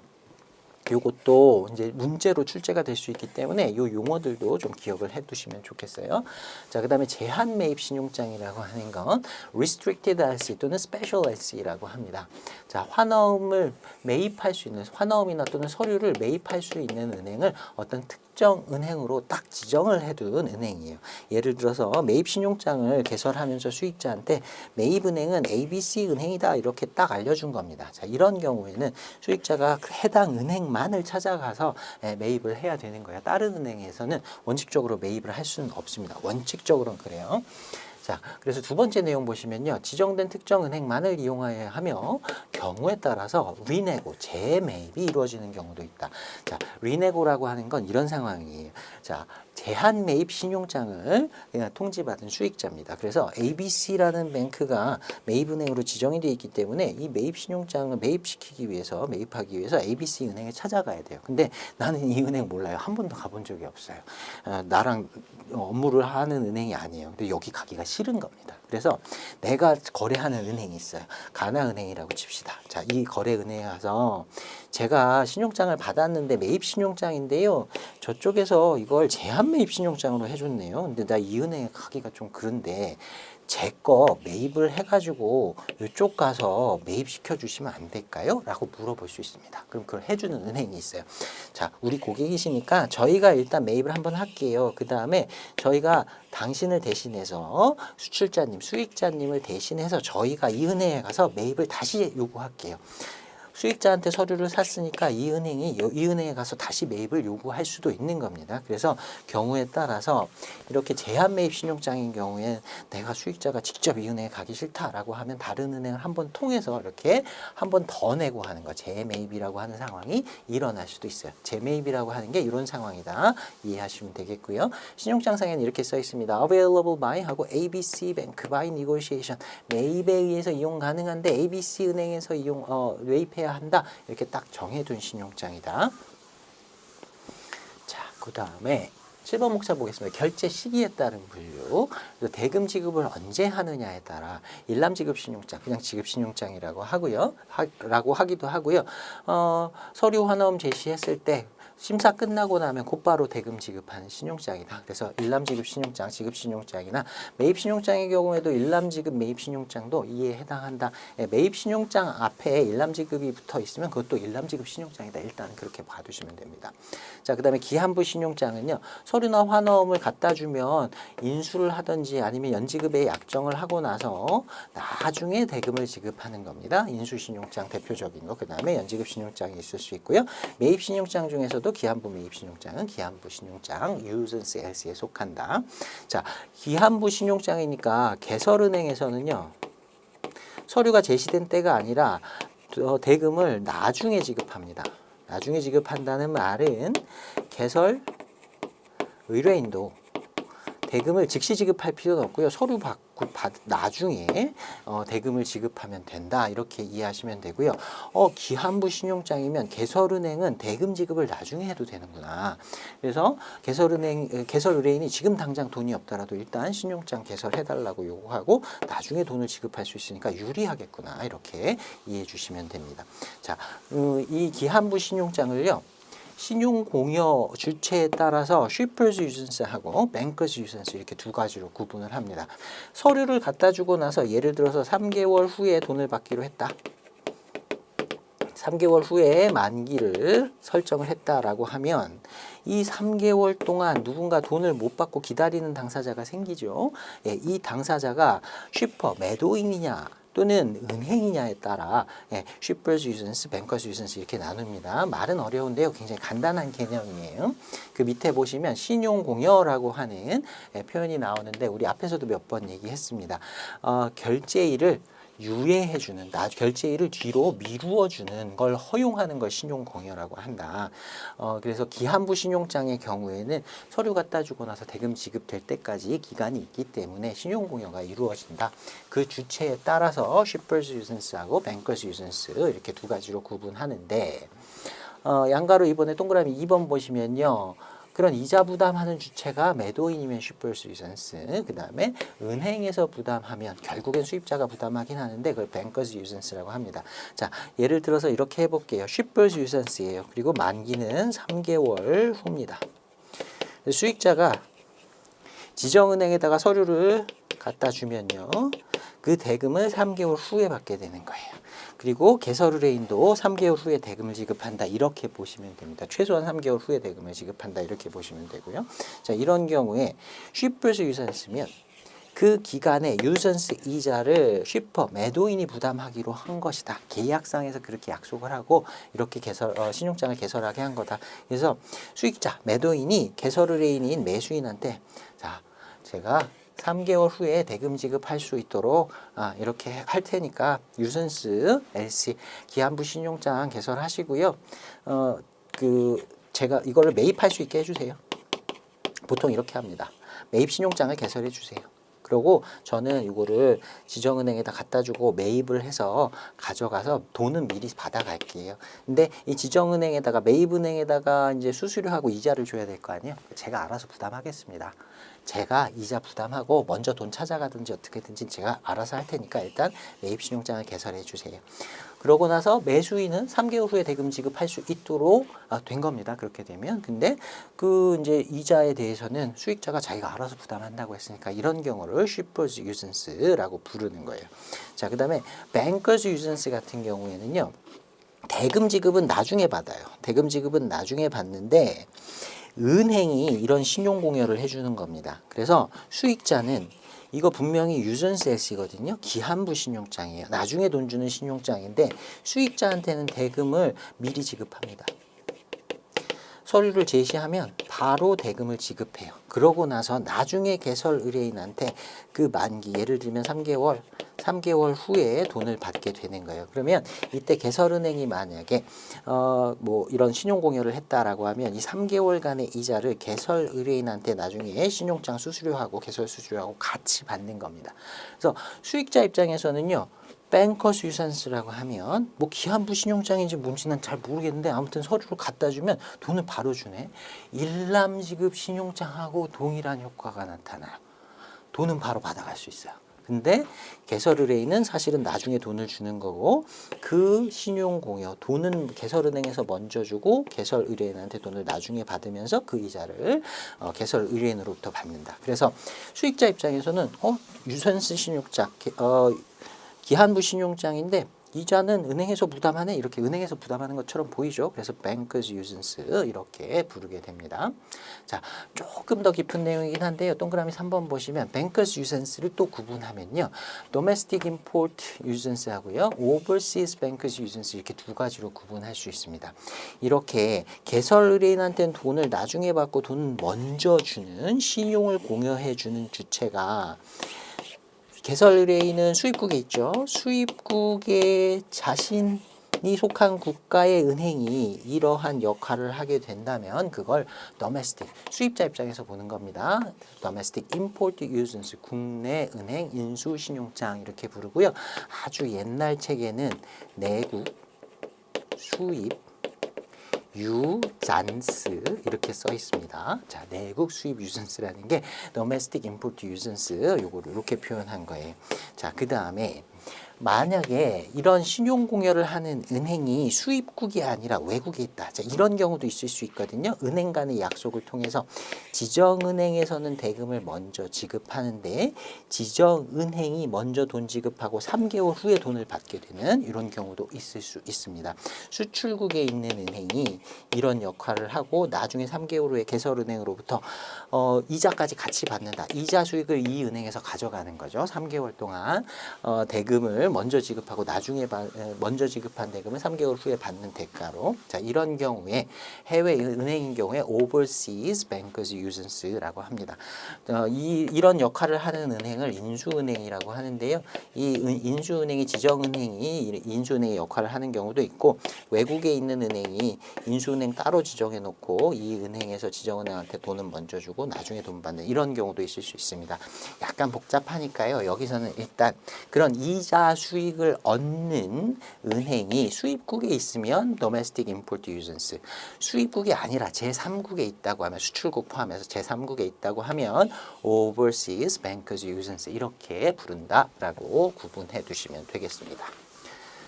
요것도 이제 문제로 출제가 될 수 있기 때문에 요 용어들도 좀 기억을 해두시면 좋겠어요. 자, 그다음에 제한 매입 신용장이라고 하는 건 restricted LC 또는 special LC라고 합니다. 자, 환어음을 매입할 수 있는 환어음이나 또는 서류를 매입할 수 있는 은행을 어떤 특정 은행으로 딱 지정을 해둔 은행이에요. 예를 들어서 매입 신용장을 개설하면서 수익자한테 매입 은행은 ABC 은행이다 이렇게 딱 알려준 겁니다. 자, 이런 경우에는 수익자가 해당 은행만을 찾아가서 매입을 해야 되는 거예요. 다른 은행에서는 원칙적으로 매입을 할 수는 없습니다. 원칙적으로는 그래요. 자, 그래서 두 번째 내용 보시면요. 지정된 특정 은행만을 이용하여야 하며 경우에 따라서 리네고, 재매입이 이루어지는 경우도 있다. 자, 리네고라고 하는 건 이런 상황이에요. 자, 제한 매입 신용장을 통지받은 수익자입니다. 그래서 ABC라는 뱅크가 매입은행으로 지정이 되어 있기 때문에 이 매입 신용장을 매입시키기 위해서, 매입하기 위해서 ABC 은행에 찾아가야 돼요. 근데 나는 이 은행 몰라요. 한 번도 가본 적이 없어요. 나랑 업무를 하는 은행이 아니에요. 근데 여기 가기가 싫은 겁니다. 그래서 내가 거래하는 은행이 있어요. 가나은행이라고 칩시다. 자, 이 거래은행에 가서 제가 신용장을 받았는데 매입 신용장인데요. 저쪽에서 이걸 제한 매입 신용장으로 해줬네요. 근데 나 이 은행에 가기가 좀 그런데 제 거 매입을 해가지고 이쪽 가서 매입시켜 주시면 안 될까요? 라고 물어볼 수 있습니다. 그럼 그걸 해주는 은행이 있어요. 자, 우리 고객이시니까 저희가 일단 매입을 한번 할게요. 그 다음에 저희가 당신을 대신해서 수출자님, 수익자님을 대신해서 저희가 이 은행에 가서 매입을 다시 요구할게요. 수익자한테 서류를 샀으니까 이 은행에 가서 다시 매입을 요구할 수도 있는 겁니다. 그래서 경우에 따라서 이렇게 제한 매입 신용장인 경우에 내가 수익자가 직접 이 은행에 가기 싫다라고 하면 다른 은행을 한번 통해서 이렇게 한 번 더 내고 하는 거, 재매입이라고 하는 상황이 일어날 수도 있어요. 재매입이라고 하는 게 이런 상황이다 이해하시면 되겠고요. 신용장상에는 이렇게 써 있습니다. Available by 하고 ABC Bank by negotiation, 매입에 의해서 이용 가능한데 ABC 은행에서 매입해야 한다. 이렇게 딱 정해둔 신용장이다. 자, 그 다음에 7번 목차 보겠습니다. 결제 시기에 따른 분류. 대금 지급을 언제 하느냐에 따라 일람 지급 신용장, 그냥 지급 신용장이라고 하고요. 라고 하기도 하고요. 서류 환어음 제시했을 때 심사 끝나고 나면 곧바로 대금 지급하는 신용장이다. 그래서 일람 지급 신용장, 지급 신용장이나 매입 신용장의 경우에도 일람 지급 매입 신용장도 이에 해당한다. 매입 신용장 앞에 일람 지급이 붙어 있으면 그것도 일람 지급 신용장이다. 일단 그렇게 봐두시면 됩니다. 자, 그다음에 기한부 신용장은요. 서류나 환어음을 갖다 주면 인수를 하든지 아니면 연지급에 약정을 하고 나서 나중에 대금을 지급하는 겁니다. 인수 신용장 대표적인 거. 그다음에 연지급 신용장이 있을 수 있고요. 매입 신용장 중에서도 기한부 매입 신용장은 기한부 신용장 유전스 LC에 속한다. 자, 기한부 신용장이니까 개설은행에서는요. 서류가 제시된 때가 아니라 대금을 나중에 지급합니다. 나중에 지급한다는 말은 개설 의뢰인도 대금을 즉시 지급할 필요는 없고요. 서류 받고 나중에 대금을 지급하면 된다. 이렇게 이해하시면 되고요. 기한부 신용장이면 개설은행은 대금 지급을 나중에 해도 되는구나. 그래서 개설 의뢰인이 지금 당장 돈이 없더라도 일단 신용장 개설해달라고 요구하고 나중에 돈을 지급할 수 있으니까 유리하겠구나. 이렇게 이해해 주시면 됩니다. 자, 이 기한부 신용장을요. 신용공여 주체에 따라서 shippers usance하고 bankers usance 이렇게 두 가지로 구분을 합니다. 서류를 갖다 주고 나서 예를 들어서 3개월 후에 돈을 받기로 했다. 3개월 후에 만기를 설정을 했다라고 하면 이 3개월 동안 누군가 돈을 못 받고 기다리는 당사자가 생기죠. 이 당사자가 쉬퍼, 매도인이냐 또는 은행이냐에 따라 shippers usance, bankers usance 이렇게 나눕니다. 말은 어려운데요. 굉장히 간단한 개념이에요. 그 밑에 보시면 신용공여라고 하는 표현이 나오는데 우리 앞에서도 몇 번 얘기했습니다. 결제일을 유예해주는, 결제일을 뒤로 미루어주는 걸 허용하는 걸 신용공여라고 한다. 그래서 기한부 신용장의 경우에는 서류 갖다 주고 나서 대금 지급될 때까지 기간이 있기 때문에 신용공여가 이루어진다. 그 주체에 따라서 shippers usance하고 bankers usance 이렇게 두 가지로 구분하는데 양가로 이번에 동그라미 2번 보시면요. 그런 이자 부담하는 주체가 매도인이면 쉬프버스 유선스, 그 다음에 은행에서 부담하면 결국엔 수입자가 부담하긴 하는데 그걸 뱅커스 유선스라고 합니다. 자, 예를 들어서 이렇게 해볼게요. 쉬프버스 유선스예요. 그리고 만기는 3개월 후입니다. 수익자가 지정은행에다가 서류를 갖다 주면요, 그 대금을 3개월 후에 받게 되는 거예요. 그리고 개설의뢰인도 3개월 후에 대금을 지급한다, 이렇게 보시면 됩니다. 최소한 3개월 후에 대금을 지급한다, 이렇게 보시면 되고요. 자, 이런 경우에 쉬프버스 유선스면 그 기간에 유선스 이자를 쉬퍼 매도인이 부담하기로 한 것이다. 계약상에서 그렇게 약속을 하고 이렇게 신용장을 개설하게 한 거다. 그래서 수익자 매도인이 개설의뢰인인 매수인한테, 자, 제가 3개월 후에 대금 지급할 수 있도록 이렇게 할 테니까 유선스 LC 기한부 신용장 개설하시고요. 제가 이거를 매입할 수 있게 해주세요. 보통 이렇게 합니다. 매입 신용장을 개설해 주세요. 그리고 저는 이거를 지정은행에다 갖다 주고 매입을 해서 가져가서 돈은 미리 받아갈게요. 근데 이 지정은행에다가 매입은행에다가 이제 수수료하고 이자를 줘야 될 거 아니에요. 제가 알아서 부담하겠습니다. 제가 이자 부담하고 먼저 돈 찾아가든지 어떻게든지 제가 알아서 할 테니까 일단 매입 신용장을 개설해 주세요. 그러고 나서 매수인은 3개월 후에 대금 지급할 수 있도록 된 겁니다. 그렇게 되면. 근데 그 이제 이자에 대해서는 수익자가 자기가 알아서 부담한다고 했으니까 이런 경우를 쉬퍼스 유선스라고 부르는 거예요. 자, 그다음에 뱅커스 유선스 같은 경우에는요, 대금 지급은 나중에 받아요. 대금 지급은 나중에 받는데 은행이 이런 신용 공여를 해주는 겁니다. 그래서 수익자는 이거 분명히 유전스 S거든요. 기한부 신용장이에요. 나중에 돈 주는 신용장인데 수익자한테는 대금을 미리 지급합니다. 서류를 제시하면 바로 대금을 지급해요. 그러고 나서 나중에 개설 의뢰인한테 그 만기, 예를 들면 3개월 후에 돈을 받게 되는 거예요. 그러면 이때 개설은행이 만약에 뭐 이런 신용공여를 했다라고 하면 이 3개월간의 이자를 개설 의뢰인한테 나중에 신용장 수수료하고 개설 수수료하고 같이 받는 겁니다. 그래서 수익자 입장에서는요, 뱅커스 유선스라고 하면 뭐 기한부 신용장인지 뭔지는 잘 모르겠는데 아무튼 서류를 갖다 주면 돈을 바로 주네. 일람지급 신용장하고 동일한 효과가 나타나요. 돈은 바로 받아갈 수 있어요. 근데 개설의뢰인은 사실은 나중에 돈을 주는 거고, 그 신용공여 돈은 개설은행에서 먼저 주고 개설의뢰인한테 돈을 나중에 받으면서 그 이자를 개설의뢰인으로부터 받는다. 그래서 수익자 입장에서는 유선스 신용장 기한부 신용장인데 이자는 은행에서 부담하네, 이렇게 은행에서 부담하는 것처럼 보이죠. 그래서 뱅커스 유선스 이렇게 부르게 됩니다. 자, 조금 더 깊은 내용이긴 한데요. 동그라미 3번 보시면 뱅커스 유선스를 또 구분하면요, 도메스틱 임포트 유선스 하고요, 오버시스 뱅커스 유선스, 이렇게 두 가지로 구분할 수 있습니다. 이렇게 개설 의뢰인한테는 돈을 나중에 받고 돈 먼저 주는 신용을 공여해 주는 주체가, 개설 의뢰인은 수입국에 있죠. 수입국에 자신이 속한 국가의 은행이 이러한 역할을 하게 된다면 그걸 domestic, 수입자 입장에서 보는 겁니다. domestic import usance, 국내 은행 인수 신용장 이렇게 부르고요. 아주 옛날 책에는 내국 수입 유잔스 이렇게 써 있습니다. 자, 내국 수입 유전스라는 게 domestic import 유전스, 요거를 이렇게 표현한 거예요. 자, 그 다음에 만약에 이런 신용 공여를 하는 은행이 수입국이 아니라 외국에 있다. 자, 이런 경우도 있을 수 있거든요. 은행 간의 약속을 통해서 지정은행에서는 대금을 먼저 지급하는데 지정은행이 먼저 돈 지급하고 3개월 후에 돈을 받게 되는 이런 경우도 있을 수 있습니다. 수출국에 있는 은행이 이런 역할을 하고 나중에 3개월 후에 개설은행으로부터 이자까지 같이 받는다. 이자 수익을 이 은행에서 가져가는 거죠. 3개월 동안 대금을 먼저 지급하고 나중에 먼저 지급한 대금을 3개월 후에 받는 대가로. 자, 이런 경우에 해외 은행인 경우에 overseas bankers usance라고 합니다. 이런 역할을 하는 은행을 인수은행이라고 하는데요. 이 인수은행이 지정은행이 인수은행의 역할을 하는 경우도 있고, 외국에 있는 은행이 인수은행 따로 지정해 놓고 이 은행에서 지정은행한테 돈을 먼저 주고 나중에 돈 받는 이런 경우도 있을 수 있습니다. 약간 복잡하니까요. 여기서는 일단 그런 이자 수익을 얻는 은행이 수입국에 있으면 domestic import uisance, 수입국이 아니라 제3국에 있다고 하면 수출국 포함해서 제3국에 있다고 하면 overseas bankers uisance 이렇게 부른다라고 구분해 두시면 되겠습니다.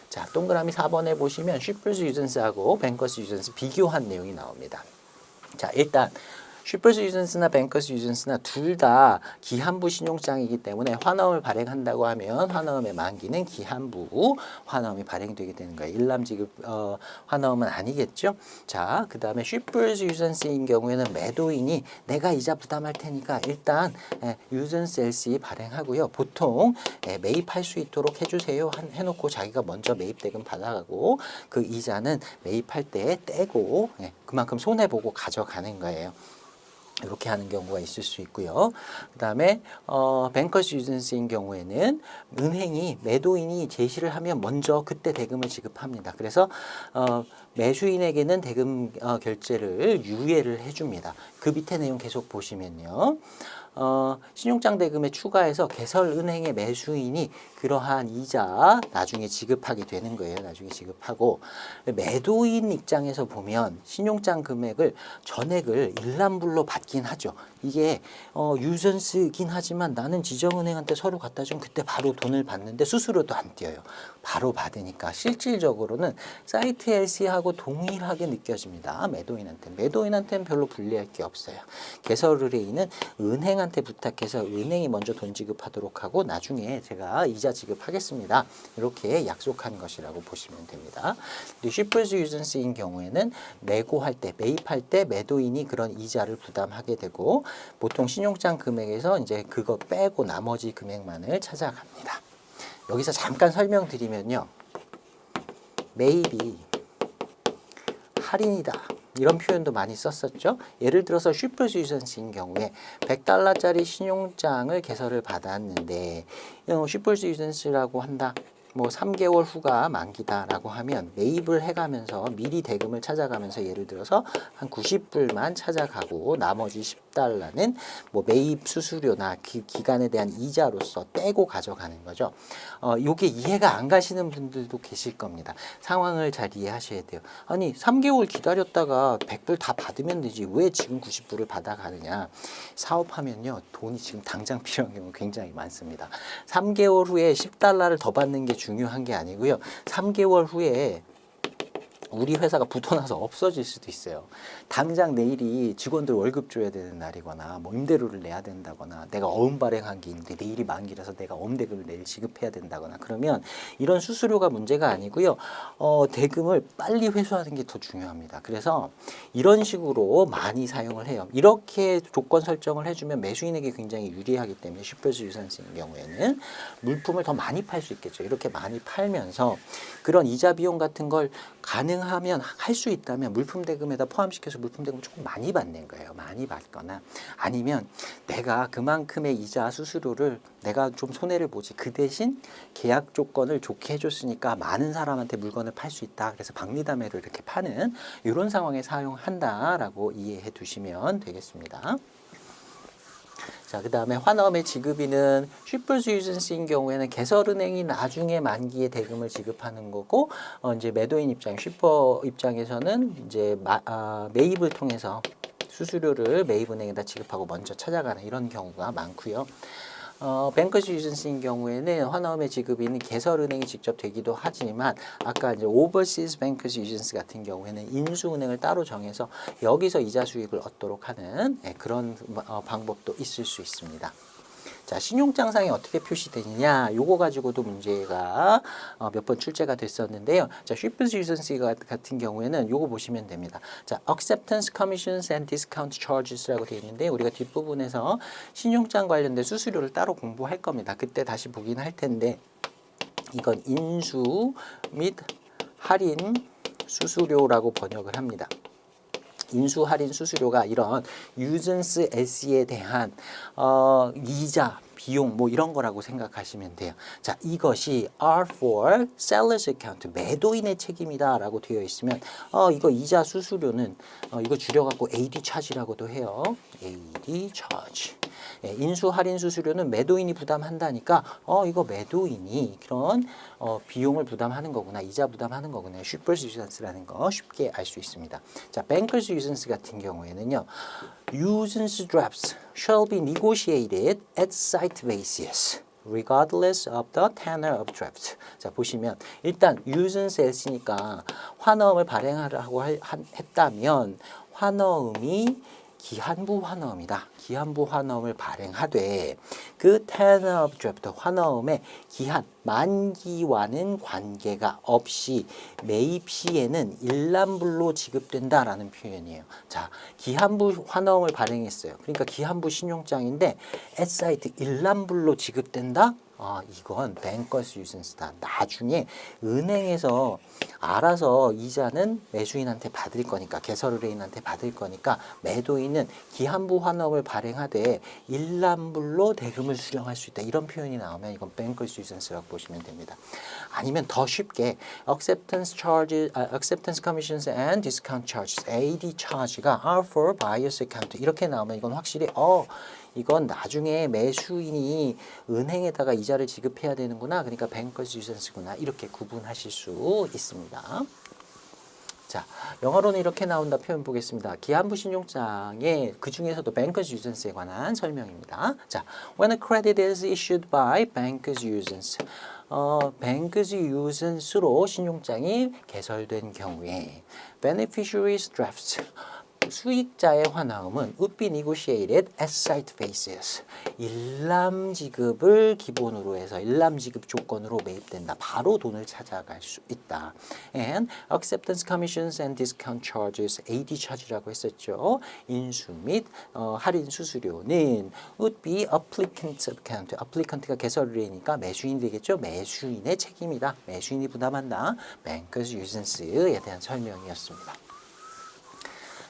자, 동그라미 4번에 보시면 shippers uisance하고 bankers uisance 비교한 내용이 나옵니다. 자, 일단 shippers uisance나 bankers uisance나 둘 다 기한부 신용장이기 때문에 환화음을 발행한다고 하면 환화음의 만기는 기한부 환화음이 발행되게 되는 거예요. 일람지급 환화음은 아니겠죠. 자, 그 다음에 shippers uisance인 경우에는 매도인이 내가 이자 부담할 테니까 일단 uisance LC 발행하고요. 보통 매입할 수 있도록 해주세요 해놓고 자기가 먼저 매입 대금 받아가고 그 이자는 매입할 때 떼고 그만큼 손해보고 가져가는 거예요. 이렇게 하는 경우가 있을 수 있고요. 그 다음에 뱅커스 유전스인 경우에는 은행이 매도인이 제시를 하면 먼저 그때 대금을 지급합니다. 그래서 매수인에게는 대금 결제를 유예를 해줍니다. 그 밑에 내용 계속 보시면요. 신용장 대금에 추가해서 개설은행의 매수인이 그러한 이자 나중에 지급하게 되는 거예요. 나중에 지급하고 매도인 입장에서 보면 신용장 금액을 전액을 일람불로 받긴 하죠. 이게 유전스긴 하지만 나는 지정은행한테 서류 갖다 주면 그때 바로 돈을 받는데 수수료도 안 띄어요. 바로 받으니까 실질적으로는 사이트 LC하고 동일하게 느껴집니다. 매도인한테는 별로 불리할 게 없어요. 개설의뢰인은 은행한테 부탁해서 은행이 먼저 돈 지급하도록 하고 나중에 제가 이자 지급하겠습니다. 이렇게 약속한 것이라고 보시면 됩니다. shippers uisance인 경우에는 내고할 때, 매입할 때 매도인이 그런 이자를 부담하게 되고 보통 신용장 금액에서 이제 그거 빼고 나머지 금액만을 찾아갑니다. 여기서 잠깐 설명드리면요. 매입이 할인이다. 이런 표현도 많이 썼었죠. 예를 들어서 shippers uisance인 경우에 $100짜리 신용장을 개설을 받았는데 shippers uisance라고 한다. 뭐 3개월 후가 만기다라고 하면 매입을 해가면서 미리 대금을 찾아가면서 예를 들어서 한 90불만 찾아가고 나머지 $10는 뭐 매입 수수료나 기간에 대한 이자로서 떼고 가져가는 거죠. 요게 이해가 안 가시는 분들도 계실 겁니다. 상황을 잘 이해하셔야 돼요. 아니 3개월 기다렸다가 100불 다 받으면 되지 왜 지금 90불을 받아가느냐. 사업하면요 돈이 지금 당장 필요한 경우 굉장히 많습니다. 3개월 후에 $10를 더 받는 게 중요한 게 아니고요. 3개월 후에 우리 회사가 붙어나서 없어질 수도 있어요. 당장 내일이 직원들 월급 줘야 되는 날이거나 뭐 임대료를 내야 된다거나 내가 어음 발행한 게 있는데 내일이 만기라서 내가 어음 대금을 내일 지급해야 된다거나 그러면 이런 수수료가 문제가 아니고요. 대금을 빨리 회수하는 게 더 중요합니다. 그래서 이런 식으로 많이 사용을 해요. 이렇게 조건 설정을 해주면 매수인에게 굉장히 유리하기 때문에 shippers uisance인 경우에는 물품을 더 많이 팔 수 있겠죠. 이렇게 많이 팔면서 그런 이자 비용 같은 걸 가능하면 할 수 있다면 물품 대금에다 포함시켜서 물품 대금을 조금 많이 받는 거예요. 많이 받거나 아니면 내가 그만큼의 이자 수수료를 내가 좀 손해를 보지 그 대신 계약 조건을 좋게 해줬으니까 많은 사람한테 물건을 팔 수 있다. 그래서 박리담회로 이렇게 파는 이런 상황에 사용한다라고 이해해 두시면 되겠습니다. 자, 그 다음에 환화음의 지급인은 shippers uisance인 경우에는 개설은행이 나중에 만기에 대금을 지급하는 거고, 이제 매도인 입장, shipper 입장에서는 이제 매입을 통해서 수수료를 매입은행에다 지급하고 먼저 찾아가는 이런 경우가 많고요. 뱅커스 유전스인 경우에는 환화음의 지급인은 개설은행이 직접 되기도 하지만 아까 이제 오버시스 뱅커스 유전스 같은 경우에는 인수은행을 따로 정해서 여기서 이자 수익을 얻도록 하는 그런 방법도 있을 수 있습니다. 자, 신용장상에 어떻게 표시되느냐 요거 가지고도 문제가 몇 번 출제가 됐었는데요. 자, shippers uisance 같은 경우에는 요거 보시면 됩니다. 자, acceptance commissions and discount charges라고 되어 있는데 우리가 뒷부분에서 신용장 관련된 수수료를 따로 공부할 겁니다. 그때 다시 보긴 할 텐데 이건 인수 및 할인 수수료라고 번역을 합니다. 인수 할인 수수료가 이런 유전스 S에 대한 이자 비용 뭐 이런 거라고 생각하시면 돼요. 자, 이것이 are for seller's account, 매도인의 책임이다라고 되어 있으면 이거 이자 수수료는 이거 줄여갖고 AD 차지라고도 해요. AD 차지. 예, 인수 할인 수수료는 매도인이 부담한다니까 이거 매도인이 그런 비용을 부담하는 거구나, 이자 부담하는 거구나. shippers usance라는 거 쉽게 알 수 있습니다. 자, bankers usance 같은 경우에는요, usance drafts shall be negotiated at site basis, regardless of the tenor of draft. 자, 보시면 일단 usance S니까 환어음을 발행하라고 했다면 환어음이 기한부 환어음이다. 기한부 환어음을 발행하되 그 tenor of draft, 환어음의 기한, 만기와는 관계가 없이 매입 시에는 일람불로 지급된다라는 표현이에요. 자, 기한부 환어음을 발행했어요. 그러니까 기한부 신용장인데 at site 일람불로 지급된다? 이건 bankers usance다. 나중에 은행에서 알아서 이자는 매수인한테 받을 거니까, 개설의뢰인한테 받을 거니까 매도인은 기한부 환업을 발행하되 일람불로 대금을 수령할 수 있다. 이런 표현이 나오면 이건 bankers usance라고 보시면 됩니다. 아니면 더 쉽게 acceptance commissions and discount charges, AD charge가 are for buyer's account 이렇게 나오면 이건 확실히 이건 나중에 매수인이 은행에다가 이자를 지급해야 되는구나. 그러니까 bankers usance구나. 이렇게 구분하실 수 있습니다. 자, 영어로는 이렇게 나온다 표현 보겠습니다. 기한부 신용장의 그 중에서도 bankers usance에 관한 설명입니다. 자, when a credit is issued by bankers usance, bankers usance로 신용장이 개설된 경우에 beneficiaries drafts, 수익자의 환화음은 would be negotiated at site basis. 일람 지급을 기본으로 해서 일람 지급 조건으로 매입된다. 바로 돈을 찾아갈 수 있다. And acceptance commissions and discount charges, AD charge라고 했었죠. 인수 및 할인 수수료는 would be applicant's account. applicant가 개설의뢰니까 매수인이 되겠죠. 매수인의 책임이다. 매수인이 부담한다. bankers usance에 대한 설명이었습니다.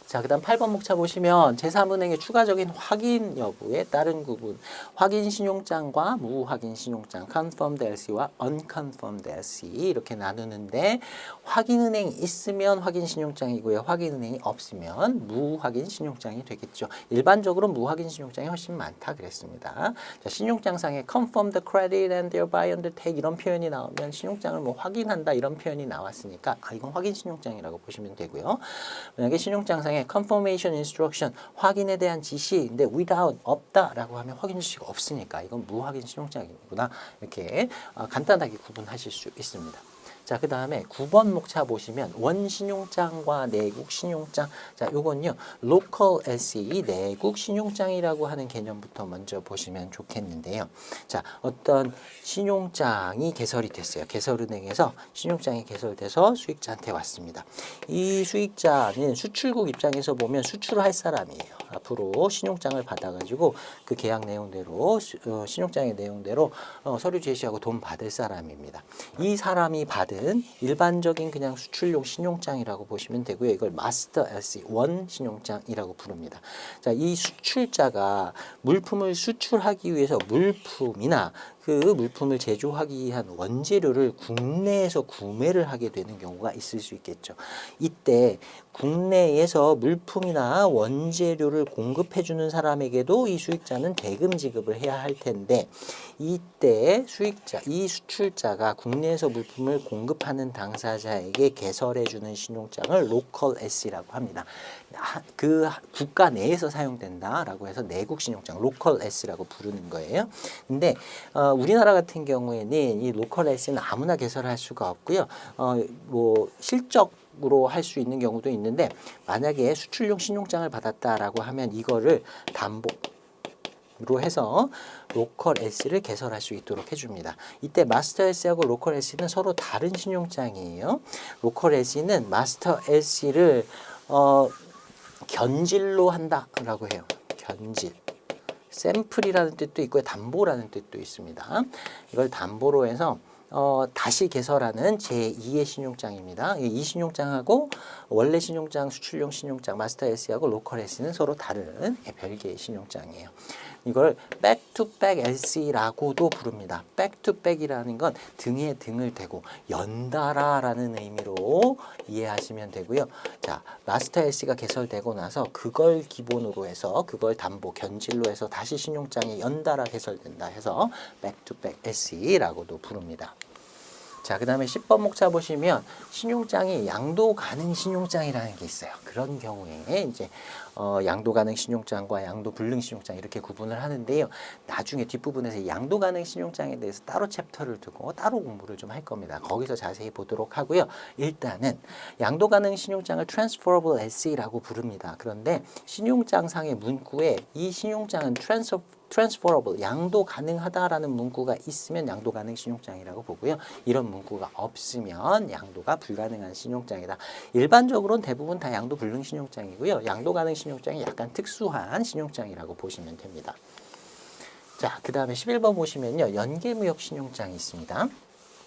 자, 그 다음 8번 목차 보시면 제3은행의 추가적인 확인 여부에 따른 구분, 확인 신용장과 무확인 신용장, confirmed LC와 unconfirmed LC 이렇게 나누는데 확인은행이 있으면 확인 신용장이고요. 확인은행이 없으면 무확인 신용장이 되겠죠. 일반적으로 무확인 신용장이 훨씬 많다 그랬습니다. 자, 신용장상에 confirm the credit and thereby undertake 이런 표현이 나오면 신용장을 뭐 확인한다 이런 표현이 나왔으니까 이건 확인 신용장이라고 보시면 되고요. 만약에 신용장상에 confirmation instruction, 확인에 대한 지시인데 without, 없다라고 하면 확인 지시가 없으니까 이건 무확인 신용장이구나. 이렇게 간단하게 구분하실 수 있습니다. 자, 그 다음에 9번 목차 보시면 원신용장과 내국 신용장. 자, 요건요. local SE, 내국 신용장이라고 하는 개념부터 먼저 보시면 좋겠는데요. 자, 어떤 신용장이 개설이 됐어요. 개설은행에서 신용장이 개설돼서 수익자한테 왔습니다. 이 수익자는 수출국 입장에서 보면 수출을 할 사람이에요. 앞으로 신용장을 받아가지고 그 계약 내용대로 신용장의 내용대로 서류 제시하고 돈 받을 사람입니다. 이 사람이 받은 일반적인 그냥 수출용 신용장이라고 보시면 되고요. 이걸 마스터 LC, 원 신용장이라고 부릅니다. 자, 이 수출자가 물품을 수출하기 위해서 물품이나 그 물품을 제조하기 위한 원재료를 국내에서 구매를 하게 되는 경우가 있을 수 있겠죠. 이때 국내에서 물품이나 원재료를 공급해주는 사람에게도 이 수익자는 대금 지급을 해야 할 텐데 이때 수익자, 이 수출자가 국내에서 물품을 공급하는 당사자에게 개설해주는 신용장을 로컬 S라고 합니다. 그 국가 내에서 사용된다라고 해서 내국 신용장, 로컬 S라고 부르는 거예요. 근데 우리나라 같은 경우에는 이 로컬 S는 아무나 개설할 수가 없고요. 뭐 실적으로 할 수 있는 경우도 있는데 만약에 수출용 신용장을 받았다라고 하면 이거를 담보로 해서 로컬 S를 개설할 수 있도록 해줍니다. 이때 마스터 S하고 로컬 S는 서로 다른 신용장이에요. 로컬 S는 마스터 S를 견질로 한다라고 해요. 견질. 샘플이라는 뜻도 있고요. 담보라는 뜻도 있습니다. 이걸 담보로 해서 다시 개설하는 제2의 신용장입니다. 이 신용장하고 원래 신용장, 수출용 신용장, 마스터 LC하고 로컬 LC는 서로 다른 별개의 신용장이에요. 이걸 back-to-back LC라고도 부릅니다. back-to-back이라는 건 등에 등을 대고 연달아라는 의미로 이해하시면 되고요. 자, 마스터 LC가 개설되고 나서 그걸 기본으로 해서 그걸 담보, 견질로 해서 다시 신용장이 연달아 개설된다 해서 back-to-back LC라고도 부릅니다. 자, 그 다음에 10번 목차 보시면 신용장이 양도 가능 신용장이라는 게 있어요. 그런 경우에 이제 양도 가능 신용장과 양도 불능 신용장 이렇게 구분을 하는데요. 나중에 뒷부분에서 양도 가능 신용장에 대해서 따로 챕터를 두고 따로 공부를 좀 할 겁니다. 거기서 자세히 보도록 하고요. 일단은 양도 가능 신용장을 transferable LC라고 부릅니다. 그런데 신용장상의 문구에 이 신용장은 transferable, 양도 가능하다라는 문구가 있으면 양도 가능 신용장이라고 보고요. 이런 문구가 없으면 양도가 불가능한 신용장이다. 일반적으로는 대부분 다 양도 불능 신용장이고요. 양도 가능 신용장이 약간 특수한 신용장이라고 보시면 됩니다. 자, 그 다음에 11번 보시면요. 연계무역 신용장이 있습니다.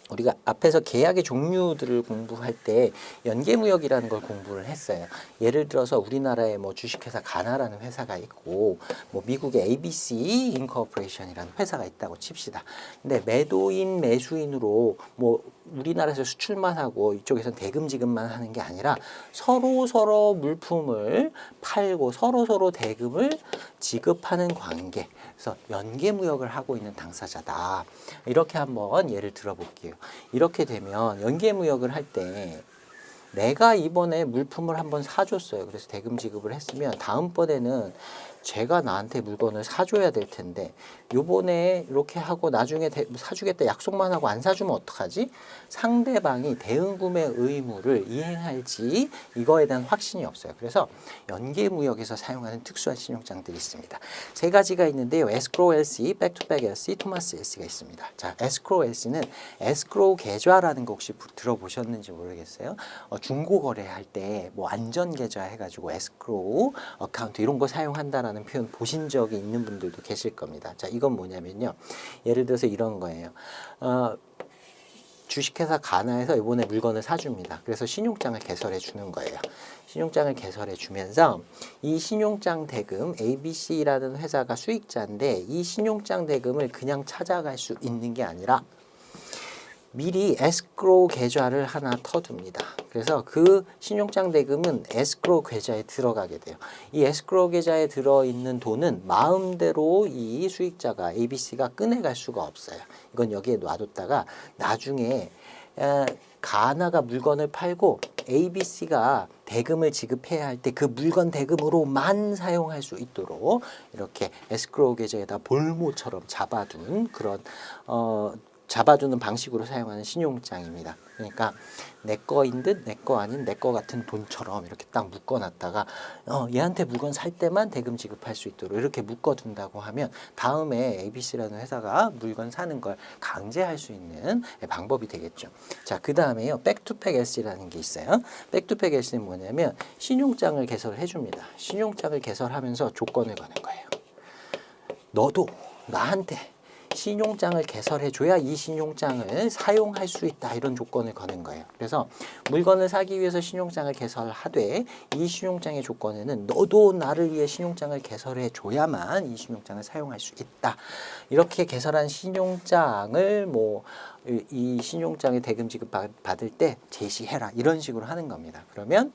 우리가 앞에서 계약의 종류들을 공부할 때 연계무역이라는 걸 공부를 했어요. 예를 들어서 우리나라에 뭐 주식회사 가나라는 회사가 있고 뭐 미국의 ABC 인코퍼레이션이라는 회사가 있다고 칩시다. 근데 매도인 매수인으로 뭐 우리나라에서 수출만 하고 이쪽에서는 대금 지급만 하는 게 아니라 서로 물품을 팔고 서로 대금을 지급하는 관계. 그래서 연계무역을 하고 있는 당사자다. 이렇게 한번 예를 들어볼게요. 이렇게 되면 연계무역을 할 때 내가 이번에 물품을 한번 사줬어요. 그래서 대금 지급을 했으면 다음번에는 제가 나한테 물건을 사줘야 될 텐데 요번에 이렇게 하고 나중에 사주겠다 약속만 하고 안 사주면 어떡하지? 상대방이 대응구매 의무를 이행할지 이거에 대한 확신이 없어요. 그래서 연계무역에서 사용하는 특수한 신용장들이 있습니다. 세 가지가 있는데요. escrow LC, back-to-back LC, 토마스 LC가 있습니다. 자, escrow LC는 escrow 계좌라는 거 혹시 들어보셨는지 모르겠어요. 중고거래할 때 뭐 안전계좌 해가지고 escrow 어카운트 이런 거 사용한다라는 표현 보신 적이 있는 분들도 계실 겁니다. 자, 이건 뭐냐면요. 예를 들어서 이런 거예요. 주식회사 가나에서 이번에 물건을 사줍니다. 그래서 신용장을 개설해 주는 거예요. 신용장을 개설해 주면서 이 신용장 대금 ABC라는 회사가 수익자인데 이 신용장 대금을 그냥 찾아갈 수 있는 게 아니라 미리 에스크로우 계좌를 하나 터둡니다. 그래서 그 신용장 대금은 에스크로우 계좌에 들어가게 돼요. 이 에스크로우 계좌에 들어있는 돈은 마음대로 이 수익자가 ABC가 꺼내갈 수가 없어요. 이건 여기에 놔뒀다가 나중에 가나가 물건을 팔고 ABC가 대금을 지급해야 할 때 그 물건 대금으로만 사용할 수 있도록 이렇게 에스크로우 계좌에다 볼모처럼 잡아둔 그런 잡아주는 방식으로 사용하는 신용장입니다. 그러니까 내 거인 듯 내 거 아닌 내 거 같은 돈처럼 이렇게 딱 묶어놨다가 얘한테 물건 살 때만 대금 지급할 수 있도록 이렇게 묶어둔다고 하면 다음에 ABC라는 회사가 물건 사는 걸 강제할 수 있는 방법이 되겠죠. 자, 그 다음에요. 백투백 LC라는 게 있어요. 백투백 LC는 뭐냐면 신용장을 개설해 줍니다. 신용장을 개설하면서 조건을 거는 거예요. 너도 나한테 신용장을 개설해줘야 이 신용장을 사용할 수 있다 이런 조건을 거는 거예요. 그래서 물건을 사기 위해서 신용장을 개설하되 이 신용장의 조건에는 너도 나를 위해 신용장을 개설해줘야만 이 신용장을 사용할 수 있다. 이렇게 개설한 신용장을 이 신용장의 대금 지급 받을 때 제시해라 이런 식으로 하는 겁니다. 그러면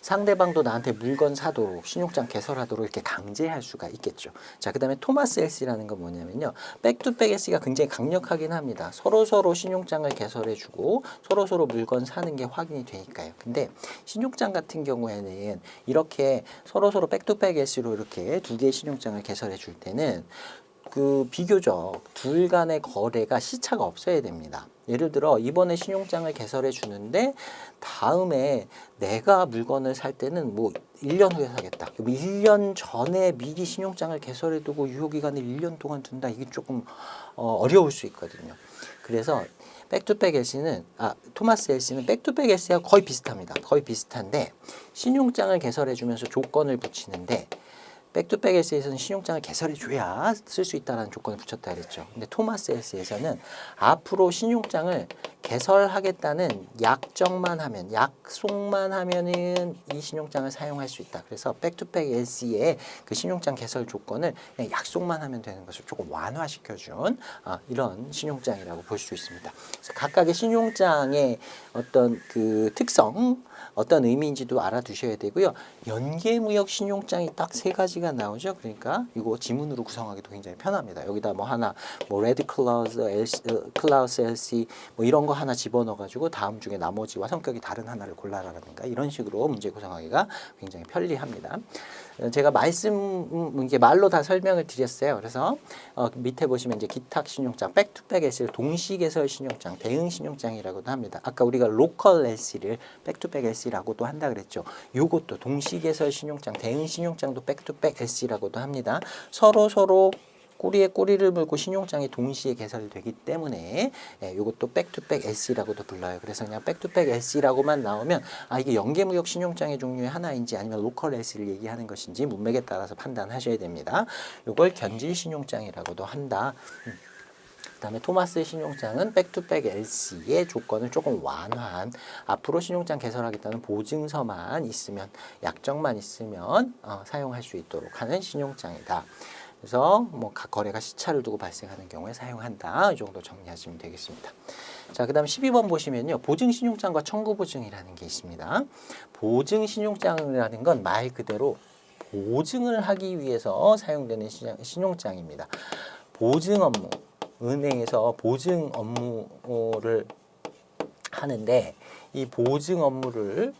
상대방도 나한테 물건 사도록 신용장 개설하도록 이렇게 강제할 수가 있겠죠. 자, 그 다음에 토마스 LC라는 건 뭐냐면요. 백투백 LC가 굉장히 강력하긴 합니다. 서로 신용장을 개설해주고 서로 물건 사는 게 확인이 되니까요. 근데 신용장 같은 경우에는 이렇게 서로 백투백 LC로 이렇게 두 개의 신용장을 개설해 줄 때는 그 비교적 둘 간의 거래가 시차가 없어야 됩니다. 예를 들어 이번에 신용장을 개설해 주는데 다음에 내가 물건을 살 때는 1년 후에 사겠다. 1년 전에 미리 신용장을 개설해 두고 유효기간을 1년 동안 둔다. 이게 조금 어려울 수 있거든요. 그래서 백투백 LC는 토마스 LC는 백투백 LC와 거의 비슷합니다. 거의 비슷한데 신용장을 개설해 주면서 조건을 붙이는데 백투백 S에서는 신용장을 개설해줘야 쓸 수 있다는 조건을 붙였다 그랬죠. 근데 토마스 S에서는 앞으로 신용장을 개설하겠다는 약정만 하면, 약속만 하면은 이 신용장을 사용할 수 있다. 그래서 백투백 S의 그 신용장 개설 조건을 그냥 약속만 하면 되는 것을 조금 완화시켜준 이런 신용장이라고 볼 수 있습니다. 그래서 각각의 신용장의 어떤 그 특성, 어떤 의미인지도 알아두셔야 되고요. 연계무역 신용장이 딱 세 가지가 나오죠. 그러니까 이거 지문으로 구성하기도 굉장히 편합니다. 여기다 뭐 하나, 뭐 레드 클라우스 LC 뭐 이런 거 하나 집어넣어가지고 다음 중에 나머지와 성격이 다른 하나를 골라라라든가 이런 식으로 문제 구성하기가 굉장히 편리합니다. 제가 이게 말로 다 설명을 드렸어요. 그래서 밑에 보시면 이제 기탁 신용장, 백투백 S를 동시 개설 신용장, 대응 신용장이라고도 합니다. 아까 우리가 로컬 LC를 백투백 LC라고도 한다 그랬죠. 요것도 동시 개설 신용장, 대응 신용장도 백투백 LC라고도 합니다. 서로 꼬리에 꼬리를 물고 신용장이 동시에 개설되기 때문에 이것도 백투백 LC라고도 불러요. 그래서 그냥 백투백 LC라고만 나오면 이게 연계무역 신용장의 종류의 하나인지 아니면 로컬 LC를 얘기하는 것인지 문맥에 따라서 판단하셔야 됩니다. 이걸 견질 신용장이라고도 한다. 그다음에 토마스 신용장은 백투백 LC의 조건을 조금 완화한, 앞으로 신용장 개설하겠다는 보증서만 있으면, 약정만 있으면 사용할 수 있도록 하는 신용장이다. 그래서 뭐 각 거래가 시차를 두고 발생하는 경우에 사용한다. 이 정도 정리하시면 되겠습니다. 자, 그다음 12번 보시면요. 보증 신용장과 청구 보증이라는 게 있습니다. 보증 신용장이라는 건 말 그대로 보증을 하기 위해서 사용되는 신용장입니다. 보증 업무, 은행에서 보증 업무를 하는데 이 보증 업무를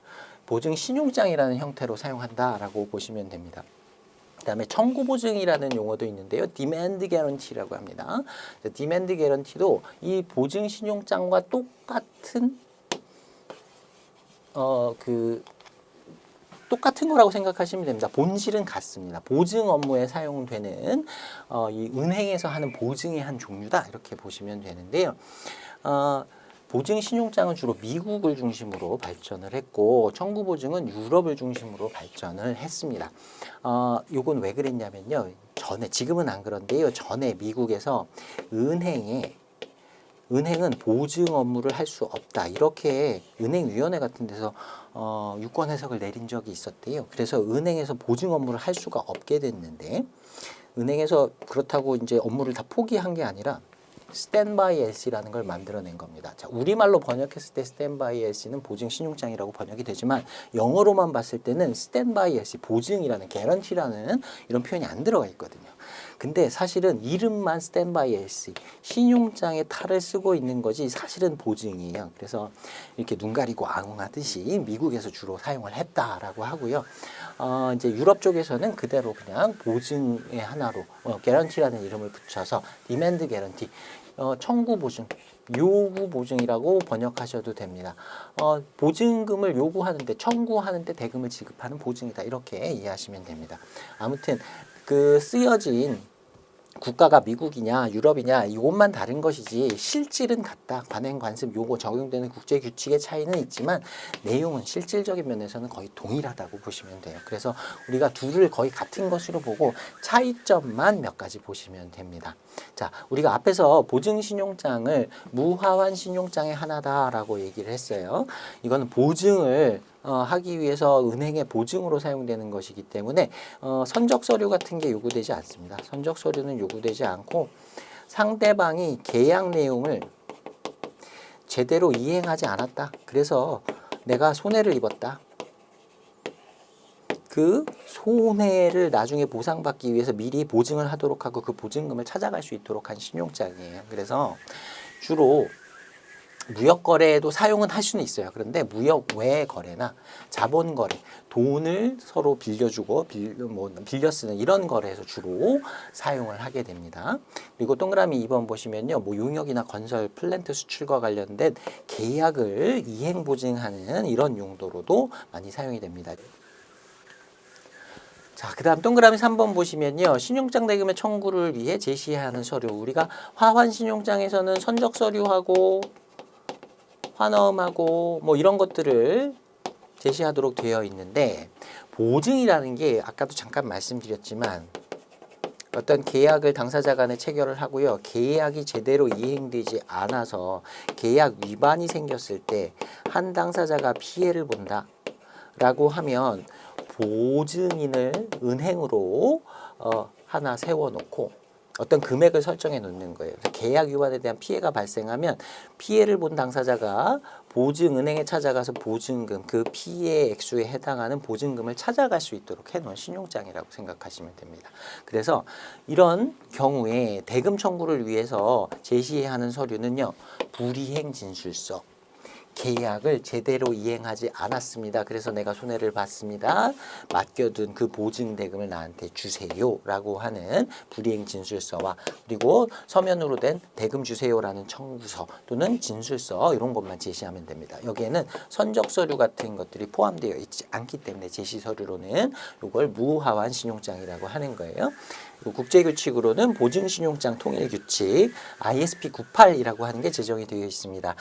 보증 신용장이라는 형태로 사용한다라고 보시면 됩니다. 그다음에 청구 보증이라는 용어도 있는데요. 디맨드 개런티라고 합니다. 디맨드 개런티도 이 보증 신용장과 똑같은 똑같은 거라고 생각하시면 됩니다. 본질은 같습니다. 보증 업무에 사용되는 이 은행에서 하는 보증의 한 종류다. 이렇게 보시면 되는데요. 보증 신용장은 주로 미국을 중심으로 발전을 했고 청구 보증은 유럽을 중심으로 발전을 했습니다. 요건 왜 그랬냐면요. 지금은 안 그런데요. 전에 미국에서 은행은 보증 업무를 할 수 없다. 이렇게 은행위원회 같은 데서 유권 해석을 내린 적이 있었대요. 그래서 은행에서 보증 업무를 할 수가 없게 됐는데 은행에서 그렇다고 이제 업무를 다 포기한 게 아니라 스탠바이 LC라는 걸 만들어낸 겁니다. 자, 우리말로 번역했을 때 스탠바이 LC는 보증 신용장이라고 번역이 되지만 영어로만 봤을 때는 스탠바이 LC, 보증이라는 개런티라는 이런 표현이 안 들어가 있거든요. 근데 사실은 이름만 스탠바이 LC, 신용장에 탈을 쓰고 있는 거지 사실은 보증이에요. 그래서 이렇게 눈 가리고 앙하듯이 미국에서 주로 사용을 했다라고 하고요. 이제 유럽 쪽에서는 그대로 그냥 보증의 하나로 개런티라는 이름을 붙여서 디맨드 개런티, 청구 보증, 요구 보증이라고 번역하셔도 됩니다. 보증금을 요구하는데, 청구하는데 대금을 지급하는 보증이다. 이렇게 이해하시면 됩니다. 아무튼 그 쓰여진 국가가 미국이냐 유럽이냐 이것만 다른 것이지 실질은 같다. 관행 관습 요거 적용되는 국제 규칙의 차이는 있지만 내용은 실질적인 면에서는 거의 동일하다고 보시면 돼요. 그래서 우리가 둘을 거의 같은 것으로 보고 차이점만 몇 가지 보시면 됩니다. 자, 우리가 앞에서 보증 신용장을 무화환 신용장의 하나다라고 얘기를 했어요. 이거는 보증을 하기 위해서 은행의 보증으로 사용되는 것이기 때문에 선적 서류 같은 게 요구되지 않습니다. 선적 서류는 요구되지 않고 상대방이 계약 내용을 제대로 이행하지 않았다. 그래서 내가 손해를 입었다. 그 손해를 나중에 보상받기 위해서 미리 보증을 하도록 하고 그 보증금을 찾아갈 수 있도록 한 신용장이에요. 그래서 주로 무역 거래에도 사용은 할 수는 있어요. 그런데 무역 외 거래나 자본 거래, 돈을 서로 빌려주고 빌려 쓰는 이런 거래에서 주로 사용을 하게 됩니다. 그리고 동그라미 2번 보시면요, 뭐 용역이나 건설, 플랜트 수출과 관련된 계약을 이행 보증하는 이런 용도로도 많이 사용이 됩니다. 자, 그 다음 동그라미 3번 보시면요. 신용장 대금의 청구를 위해 제시해야 하는 서류. 우리가 화환 신용장에서는 선적 서류하고 환어음하고 뭐 이런 것들을 제시하도록 되어 있는데 보증이라는 게 아까도 잠깐 말씀드렸지만 어떤 계약을 당사자 간에 체결을 하고요. 계약이 제대로 이행되지 않아서 계약 위반이 생겼을 때 한 당사자가 피해를 본다 라고 하면 보증인을 은행으로 하나 세워놓고 어떤 금액을 설정해 놓는 거예요. 그래서 계약 위반에 대한 피해가 발생하면 피해를 본 당사자가 보증은행에 찾아가서 보증금, 그 피해 액수에 해당하는 보증금을 찾아갈 수 있도록 해놓은 신용장이라고 생각하시면 됩니다. 그래서 이런 경우에 대금 청구를 위해서 제시해야 하는 서류는요. 불이행 진술서. 계약을 제대로 이행하지 않았습니다. 그래서 내가 손해를 봤습니다. 맡겨둔 그 보증대금을 나한테 주세요 라고 하는 불이행 진술서와 그리고 서면으로 된 대금 주세요라는 청구서 또는 진술서 이런 것만 제시하면 됩니다. 여기에는 선적서류 같은 것들이 포함되어 있지 않기 때문에 제시서류로는 이걸 무하환 신용장이라고 하는 거예요. 국제규칙으로는 보증신용장 통일규칙 ISP 98이라고 하는 게 제정이 되어 있습니다.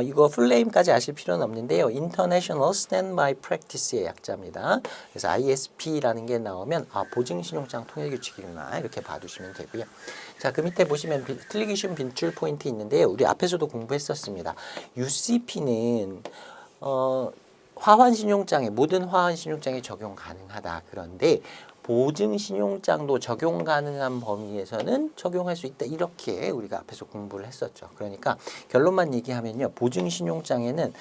이거 풀네임까지 아실 필요는 없는데요. International Standby Practice의 약자입니다. 그래서 ISP라는 게 나오면 보증신용장 통일규칙이구나 이렇게 봐두시면 되고요. 자, 그 밑에 보시면 틀리기 쉬운 빈출 포인트 있는데요. 우리 앞에서도 공부했었습니다. UCP는 화환신용장에 모든 화환신용장에 적용 가능하다. 그런데 보증신용장도 적용 가능한 범위에서는 적용할 수 있다. 이렇게 우리가 앞에서 공부를 했었죠. 그러니까 결론만 얘기하면요. 보증신용장에는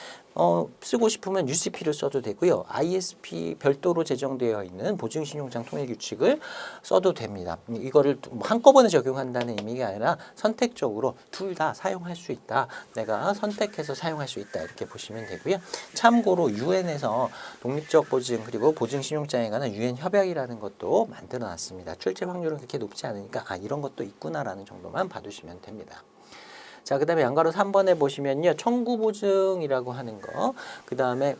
쓰고 싶으면 UCP를 써도 되고요. ISP 별도로 제정되어 있는 보증신용장 통일규칙을 써도 됩니다. 이거를 한꺼번에 적용한다는 의미가 아니라 선택적으로 둘 다 사용할 수 있다. 내가 선택해서 사용할 수 있다. 이렇게 보시면 되고요. 참고로 UN에서 독립적 보증 그리고 보증신용장에 관한 UN 협약이라는 것도 만들어놨습니다. 출제 확률은 그렇게 높지 않으니까 이런 것도 있구나라는 정도만 봐두시면 됩니다. 자, 그 다음에 양가로 3번에 보시면요. 청구보증이라고 하는 거. 그 다음에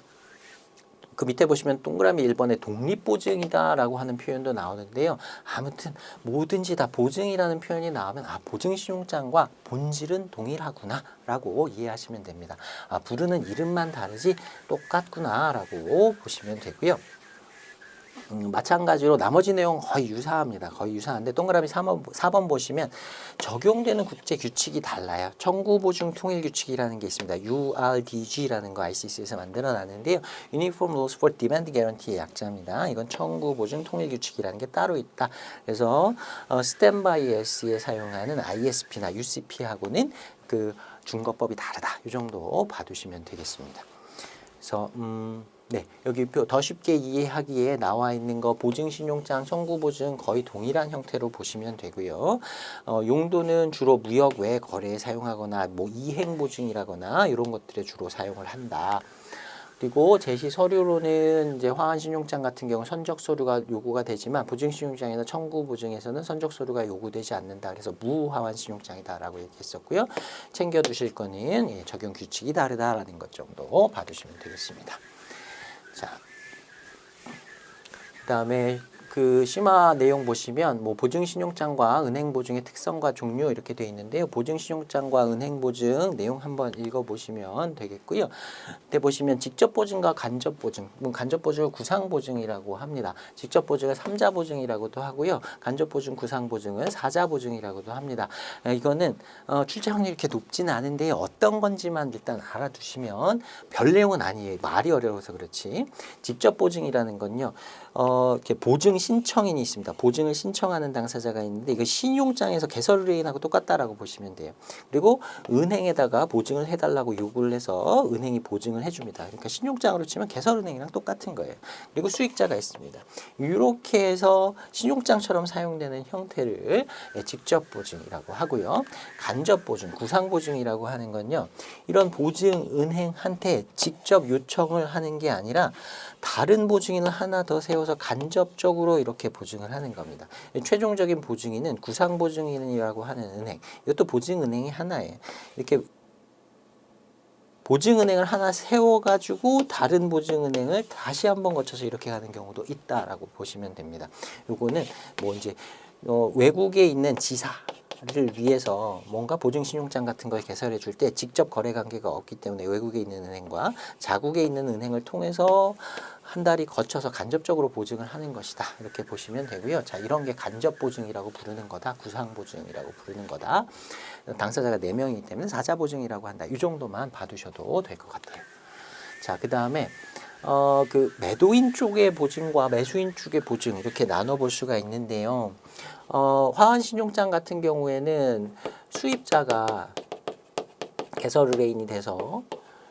그 밑에 보시면 동그라미 1번에 독립보증이다라고 하는 표현도 나오는데요. 아무튼 뭐든지 다 보증이라는 표현이 나오면 보증신용장과 본질은 동일하구나 라고 이해하시면 됩니다. 부르는 이름만 다르지 똑같구나 라고 보시면 되고요. 마찬가지로 나머지 내용 거의 유사합니다. 거의 유사한데 동그라미 4번 보시면 적용되는 국제 규칙이 달라요. 청구보증 통일규칙이라는 게 있습니다. URDG라는 거 ICC에서 만들어놨는데요. Uniform Rules for Demand Guarantee의 약자입니다. 이건 청구보증 통일규칙이라는 게 따로 있다. 그래서 스탠바이 S에 사용하는 ISP나 UCP하고는 그 준거법이 다르다. 이 정도 봐두시면 되겠습니다. 그래서 네, 여기 더 쉽게 이해하기에 나와 있는 거 보증신용장, 청구보증 거의 동일한 형태로 보시면 되고요. 용도는 주로 무역 외 거래에 사용하거나 이행보증이라거나 이런 것들에 주로 사용을 한다. 그리고 제시 서류로는 이제 화환신용장 같은 경우 선적 서류가 요구가 되지만 보증신용장이나 청구보증에서는 선적 서류가 요구되지 않는다. 그래서 무화환신용장이다라고 얘기했었고요. 챙겨두실 거는 적용 규칙이 다르다라는 것 정도 봐두시면 되겠습니다. 자, 그다음에 그 심화 내용 보시면 보증신용장과 은행보증의 특성과 종류 이렇게 되어 있는데요. 보증신용장과 은행보증 내용 한번 읽어보시면 되겠고요. 그때 보시면 직접보증과 간접보증, 간접보증을 구상보증이라고 합니다. 직접보증을 삼자보증이라고도 하고요. 간접보증, 구상보증을 사자보증이라고도 합니다. 이거는 출제 확률이 이렇게 높지는 않은데 어떤 건지만 일단 알아두시면 별 내용은 아니에요. 말이 어려워서 그렇지. 직접보증이라는 건요. 이렇게 보증 신청인이 있습니다. 보증을 신청하는 당사자가 있는데 이거 신용장에서 개설의뢰인하고 똑같다라고 보시면 돼요. 그리고 은행에다가 보증을 해달라고 요구를 해서 은행이 보증을 해줍니다. 그러니까 신용장으로 치면 개설은행이랑 똑같은 거예요. 그리고 수익자가 있습니다. 이렇게 해서 신용장처럼 사용되는 형태를 직접보증이라고 하고요. 간접보증, 구상보증이라고 하는 건요. 이런 보증 은행한테 직접 요청을 하는 게 아니라 다른 보증인을 하나 더 세워서 간접적으로 이렇게 보증을 하는 겁니다. 최종적인 보증인은 구상보증인이라고 하는 은행, 이것도 보증은행이 하나예요. 이렇게 보증은행을 하나 세워가지고 다른 보증은행을 다시 한번 거쳐서 이렇게 가는 경우도 있다라고 보시면 됩니다. 요거는 이제 외국에 있는 지사 위해서 뭔가 보증신용장 같은 걸 개설해 줄 때 직접 거래 관계가 없기 때문에 외국에 있는 은행과 자국에 있는 은행을 통해서 한 달이 거쳐서 간접적으로 보증을 하는 것이다. 이렇게 보시면 되고요. 자, 이런 게 간접 보증이라고 부르는 거다. 구상 보증이라고 부르는 거다. 당사자가 4명이기 때문에 사자 보증이라고 한다. 이 정도만 봐두셔도 될 것 같아요. 자, 그다음에 그 매도인 쪽의 보증과 매수인 쪽의 보증 이렇게 나눠볼 수가 있는데요. 화환신용장 같은 경우에는 수입자가 개설 의뢰인이 돼서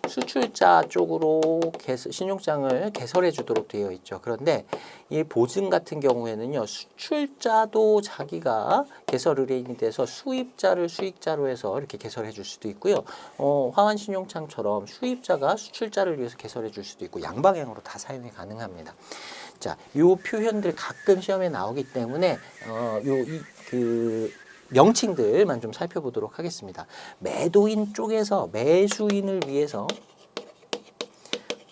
수출자 쪽으로 신용장을 개설해 주도록 되어 있죠. 그런데 이 보증 같은 경우에는요, 수출자도 자기가 개설 의뢰인이 돼서 수입자를 수익자로 해서 이렇게 개설해 줄 수도 있고요. 화환신용장처럼 수입자가 수출자를 위해서 개설해 줄 수도 있고 양방향으로 다 사용이 가능합니다. 자, 요 표현들 가끔 시험에 나오기 때문에 그 명칭들만 좀 살펴보도록 하겠습니다. 매도인 쪽에서 매수인을 위해서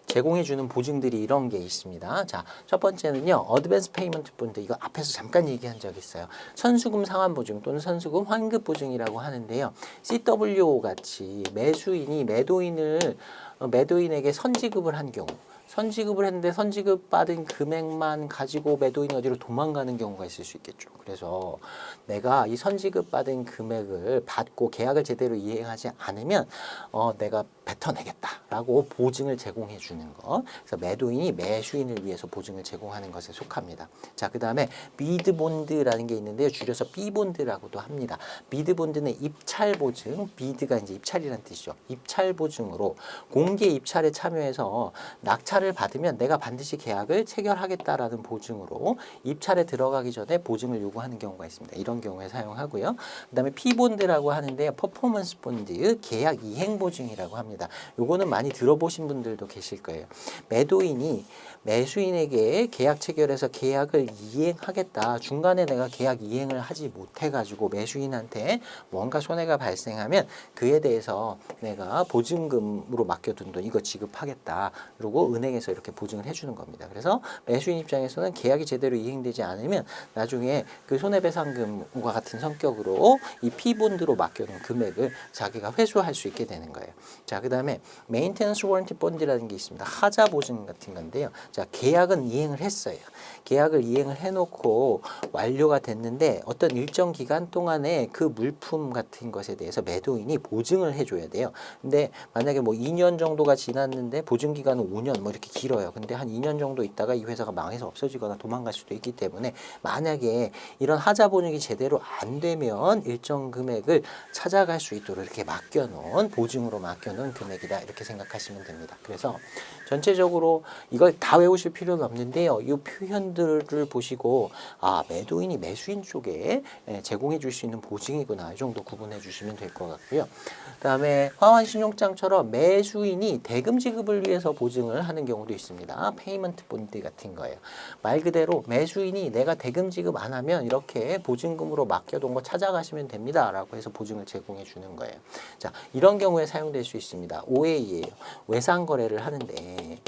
제공해주는 보증들이 이런 게 있습니다. 자, 첫 번째는요, 어드밴스 페이먼트 본드. 이거 앞에서 잠깐 얘기한 적 있어요. 선수금 상환 보증 또는 선수금 환급 보증이라고 하는데요. CWO 같이 매수인이 매도인에게 선지급을 한 경우, 선지급을 했는데 선지급 받은 금액만 가지고 매도인이 어디로 도망가는 경우가 있을 수 있겠죠. 그래서 내가 이 선지급 받은 금액을 받고 계약을 제대로 이행하지 않으면 내가 뱉어내겠다라고 보증을 제공해 주는 것. 그래서 매도인이 매수인을 위해서 보증을 제공하는 것에 속합니다. 자, 그다음에 비드 본드라는 게 있는데요. 줄여서 B본드라고도 합니다. 비드 본드는 입찰 보증, 비드가 이제 입찰이라는 뜻이죠. 입찰 보증으로 공개 입찰에 참여해서 낙찰을 받으면 내가 반드시 계약을 체결하겠다라는 보증으로 입찰에 들어가기 전에 보증을 요구하는 경우가 있습니다. 이런 경우에 사용하고요. 그다음에 P본드라고 하는데요. 퍼포먼스 본드, 계약 이행 보증이라고 합니다. 요거는 많이 들어보신 분들도 계실 거예요. 매도인이 매수인에게 계약 체결해서 계약을 이행하겠다. 중간에 내가 계약 이행을 하지 못해가지고 매수인한테 뭔가 손해가 발생하면 그에 대해서 내가 보증금으로 맡겨둔 돈 이거 지급하겠다. 그리고 은행에서 이렇게 보증을 해주는 겁니다. 그래서 매수인 입장에서는 계약이 제대로 이행되지 않으면 나중에 그 손해배상금과 같은 성격으로 이 P본드로 맡겨둔 금액을 자기가 회수할 수 있게 되는 거예요. 자, 그 다음에 메인테넌스 워런티 본드라는 게 있습니다. 하자 보증 같은 건데요. 자, 계약은 이행을 했어요. 계약을 이행을 해놓고 완료가 됐는데 어떤 일정 기간 동안에 그 물품 같은 것에 대해서 매도인이 보증을 해줘야 돼요. 근데 만약에 뭐 2년 정도가 지났는데 보증 기간은 5년 뭐 이렇게 길어요. 근데 한 2년 정도 있다가 이 회사가 망해서 없어지거나 도망갈 수도 있기 때문에 만약에 이런 하자 보증이 제대로 안 되면 일정 금액을 찾아갈 수 있도록 이렇게 맡겨놓은 보증으로 맡겨놓은 금액이다 이렇게 생각하시면 됩니다. 그래서 전체적으로 이걸 다 외우실 필요는 없는데요. 이 표현들을 보시고 매도인이 매수인 쪽에 제공해 줄 수 있는 보증이구나 이 정도 구분해 주시면 될 것 같고요. 그다음에 화환신용장처럼 매수인이 대금 지급을 위해서 보증을 하는 경우도 있습니다. 페이먼트 본드 같은 거예요. 말 그대로 매수인이 내가 대금 지급 안 하면 이렇게 보증금으로 맡겨둔 거 찾아가시면 됩니다. 라고 해서 보증을 제공해 주는 거예요. 자, 이런 경우에 사용될 수 있습니다. OA예요. 외상거래를 하는데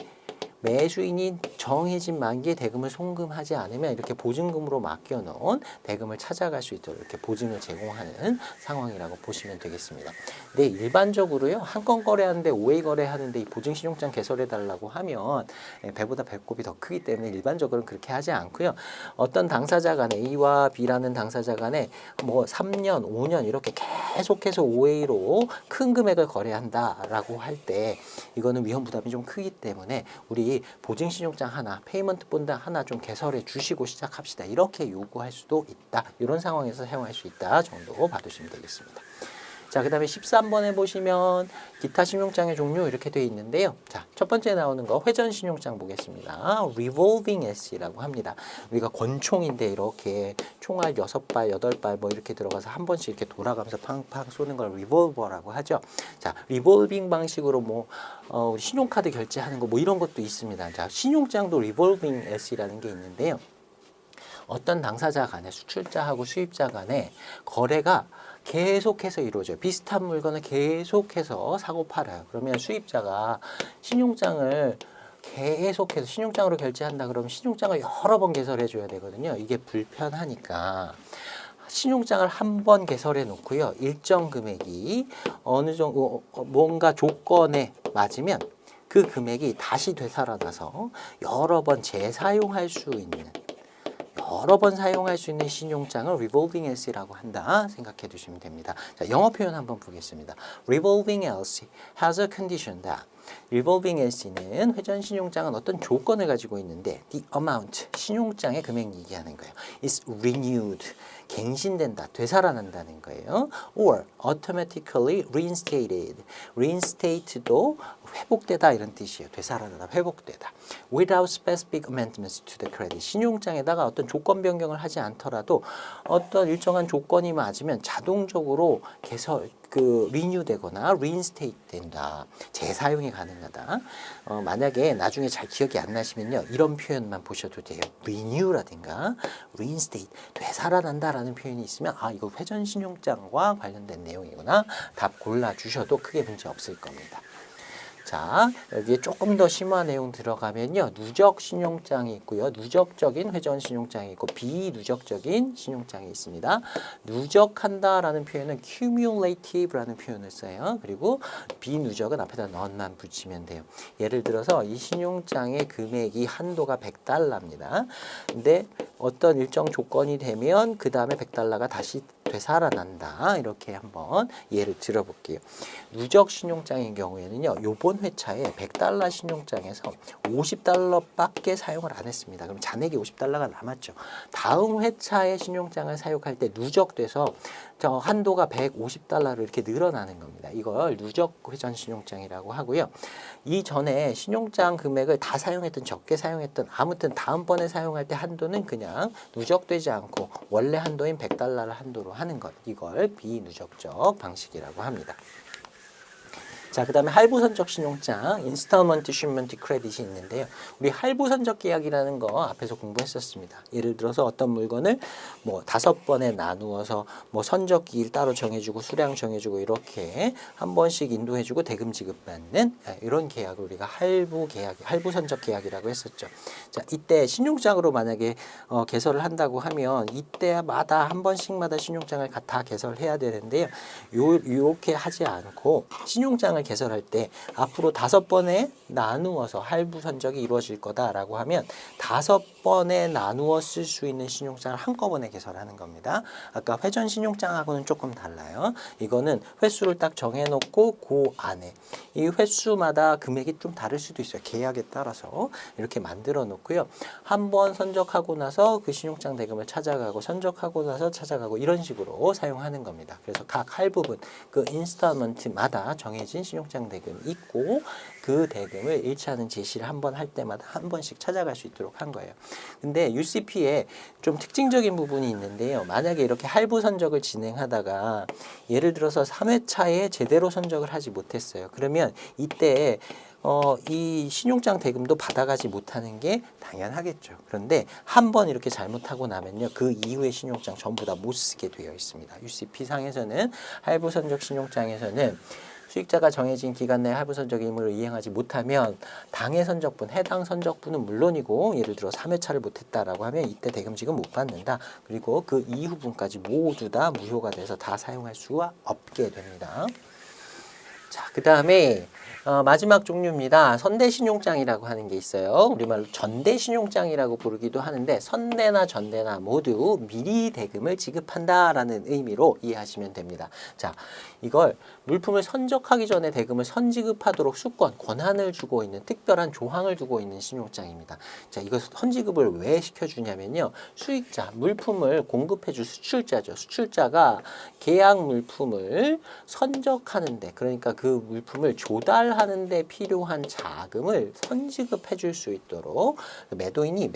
매수인이 정해진 만기에 대금을 송금하지 않으면 이렇게 보증금으로 맡겨놓은 대금을 찾아갈 수 있도록 이렇게 보증을 제공하는 상황이라고 보시면 되겠습니다. 근데 일반적으로요, 한 건 거래하는데 OA 거래하는데 이 보증신용장 개설해달라고 하면 배보다 배꼽이 더 크기 때문에 일반적으로는 그렇게 하지 않고요. 어떤 당사자 간에 A와 B라는 당사자 간에 뭐 3년, 5년 이렇게 계속해서 OA로 큰 금액을 거래한다라고 할 때 이거는 위험 부담이 좀 크기 때문에 우리 보증신용장 하나, 페이먼트 본드 하나 좀 개설해 주시고 시작합시다. 이렇게 요구할 수도 있다. 이런 상황에서 사용할 수 있다 정도 봐두시면 되겠습니다. 자, 그 다음에 13번에 보시면 기타 신용장의 종류 이렇게 되어 있는데요. 자, 첫 번째 나오는 거 회전 신용장 보겠습니다. Revolving S라고 합니다. 우리가 권총인데 이렇게 총알 6발, 8발 뭐 이렇게 들어가서 한 번씩 이렇게 돌아가면서 팡팡 쏘는 걸 리볼버라고 하죠. 자, 리볼빙 방식으로 뭐 신용카드 결제하는 거 뭐 이런 것도 있습니다. 자, 신용장도 Revolving S라는 게 있는데요. 어떤 당사자 간에 수출자하고 수입자 간에 거래가 계속해서 이루어져요. 비슷한 물건을 계속해서 사고 팔아요. 그러면 수입자가 신용장을 계속해서 신용장으로 결제한다 그러면 신용장을 여러 번 개설해 줘야 되거든요. 이게 불편하니까 신용장을 한 번 개설해 놓고요. 일정 금액이 어느 정도 뭔가 조건에 맞으면 그 금액이 다시 되살아나서 여러 번 재사용할 수 있는 신용장을 revolving LC라고 한다 생각해 두시면 됩니다. 자, 영어 표현 한번 보겠습니다. Revolving LC has a condition that revolving LC는 회전 신용장은 어떤 조건을 가지고 있는데 the amount 신용장의 금액 얘기하는 거예요. is renewed 갱신된다, 되살아난다는 거예요. or automatically reinstated reinstated도 회복되다 이런 뜻이에요. 되살아나다, 회복되다. without specific amendments to the credit 신용장에다가 어떤 조건 변경을 하지 않더라도 어떤 일정한 조건이 맞으면 자동적으로 리뉴되거나 reinstate 된다. 재사용이 가능하다. 만약에 나중에 잘 기억이 안 나시면요. 이런 표현만 보셔도 돼요. renew라든가 reinstate, 되살아난다라는 표현이 있으면 아, 이거 회전 신용장과 관련된 내용이구나. 답 골라주셔도 크게 문제 없을 겁니다. 자, 여기에 조금 더 심화 내용 들어가면요. 누적 신용장이 있고요. 누적적인 회전 신용장이 있고 비누적적인 신용장이 있습니다. 누적한다라는 표현은 cumulative라는 표현을 써요. 그리고 비누적은 앞에다 non만 붙이면 돼요. 예를 들어서 이 신용장의 금액이 한도가 $100입니다. 근데 어떤 일정 조건이 되면 그 다음에 $100가 다시 되살아난다. 이렇게 한번 예를 들어볼게요. 누적 신용장인 경우에는요. 요번 회차에 $100 신용장에서 $50밖에 사용을 안 했습니다. 그럼 잔액이 $50가 남았죠. 다음 회차에 신용장을 사용할 때 누적돼서 저 한도가 $150로 이렇게 늘어나는 겁니다. 이걸 누적 회전 신용장이라고 하고요. 이전에 신용장 금액을 다 사용했든 적게 사용했든 아무튼 다음번에 사용할 때 한도는 그냥 누적되지 않고 원래 한도인 $100를 한도로 하는 것. 이걸 비누적적 방식이라고 합니다. 자, 그 다음에 할부선적 신용장, 인스톨먼트 슈먼트 크레딧이 있는데요. 우리 할부선적 계약이라는 거 앞에서 공부했었습니다. 예를 들어서 어떤 물건을 뭐 5번에 나누어서 뭐 선적기일 따로 정해주고 수량 정해주고 이렇게 한 번씩 인도해주고 대금 지급받는 이런 계약을 우리가 할부선적 계약이라고 했었죠. 자, 이때 신용장으로 만약에 개설을 한다고 하면 이때마다 한 번씩마다 신용장을 다 개설해야 되는데요. 요렇게 하지 않고 신용장을 개설할 때 앞으로 5번에 나누어서 할부 선적이 이루어질 거다라고 하면 5번에 나누어 쓸 수 있는 신용장을 한꺼번에 개설하는 겁니다. 아까 회전 신용장하고는 조금 달라요. 이거는 횟수를 딱 정해놓고 그 안에 이 횟수마다 금액이 좀 다를 수도 있어요. 계약에 따라서 이렇게 만들어 놓고요. 한 번 선적하고 나서 그 신용장 대금을 찾아가고 선적하고 나서 찾아가고 이런 식으로 사용하는 겁니다. 그래서 각 할부분 그 인스톨먼트마다 정해진 신용장 대금이 있고 그 대금을 일치하는 제시를 한 번 할 때마다 한 번씩 찾아갈 수 있도록 한 거예요. 근데 UCP에 좀 특징적인 부분이 있는데요. 만약에 이렇게 할부 선적을 진행하다가 예를 들어서 3회차에 제대로 선적을 하지 못했어요. 그러면 이때 이 신용장 대금도 받아가지 못하는 게 당연하겠죠. 그런데 한 번 이렇게 잘못하고 나면요. 그 이후에 신용장 전부 다 못 쓰게 되어 있습니다. UCP 상에서는 할부 선적 신용장에서는 수익자가 정해진 기간 내 할부 선적 의무를 이행하지 못하면 당해 선적분, 해당 선적분은 물론이고 예를 들어 3회차를 못했다라고 하면 이때 대금 지급 못 받는다. 그리고 그 이후분까지 모두 다 무효가 돼서 다 사용할 수가 없게 됩니다. 자, 그 다음에 마지막 종류입니다. 선대신용장이라고 하는 게 있어요. 우리말로 전대신용장이라고 부르기도 하는데 선대나 전대나 모두 미리 대금을 지급한다라는 의미로 이해하시면 됩니다. 자, 이걸 물품을 선적하기 전에 대금을 선지급하도록 수권, 권한을 주고 있는 특별한 조항을 두고 있는 신용장입니다. 자, 이거 선지급을 왜 시켜주냐면요. 수익자, 물품을 공급해줄 수출자죠. 수출자가 계약 물품을 선적하는데 그러니까 그 물품을 조달하는 데 필요한 자금을 선지급해 줄 수 있도록 매수인이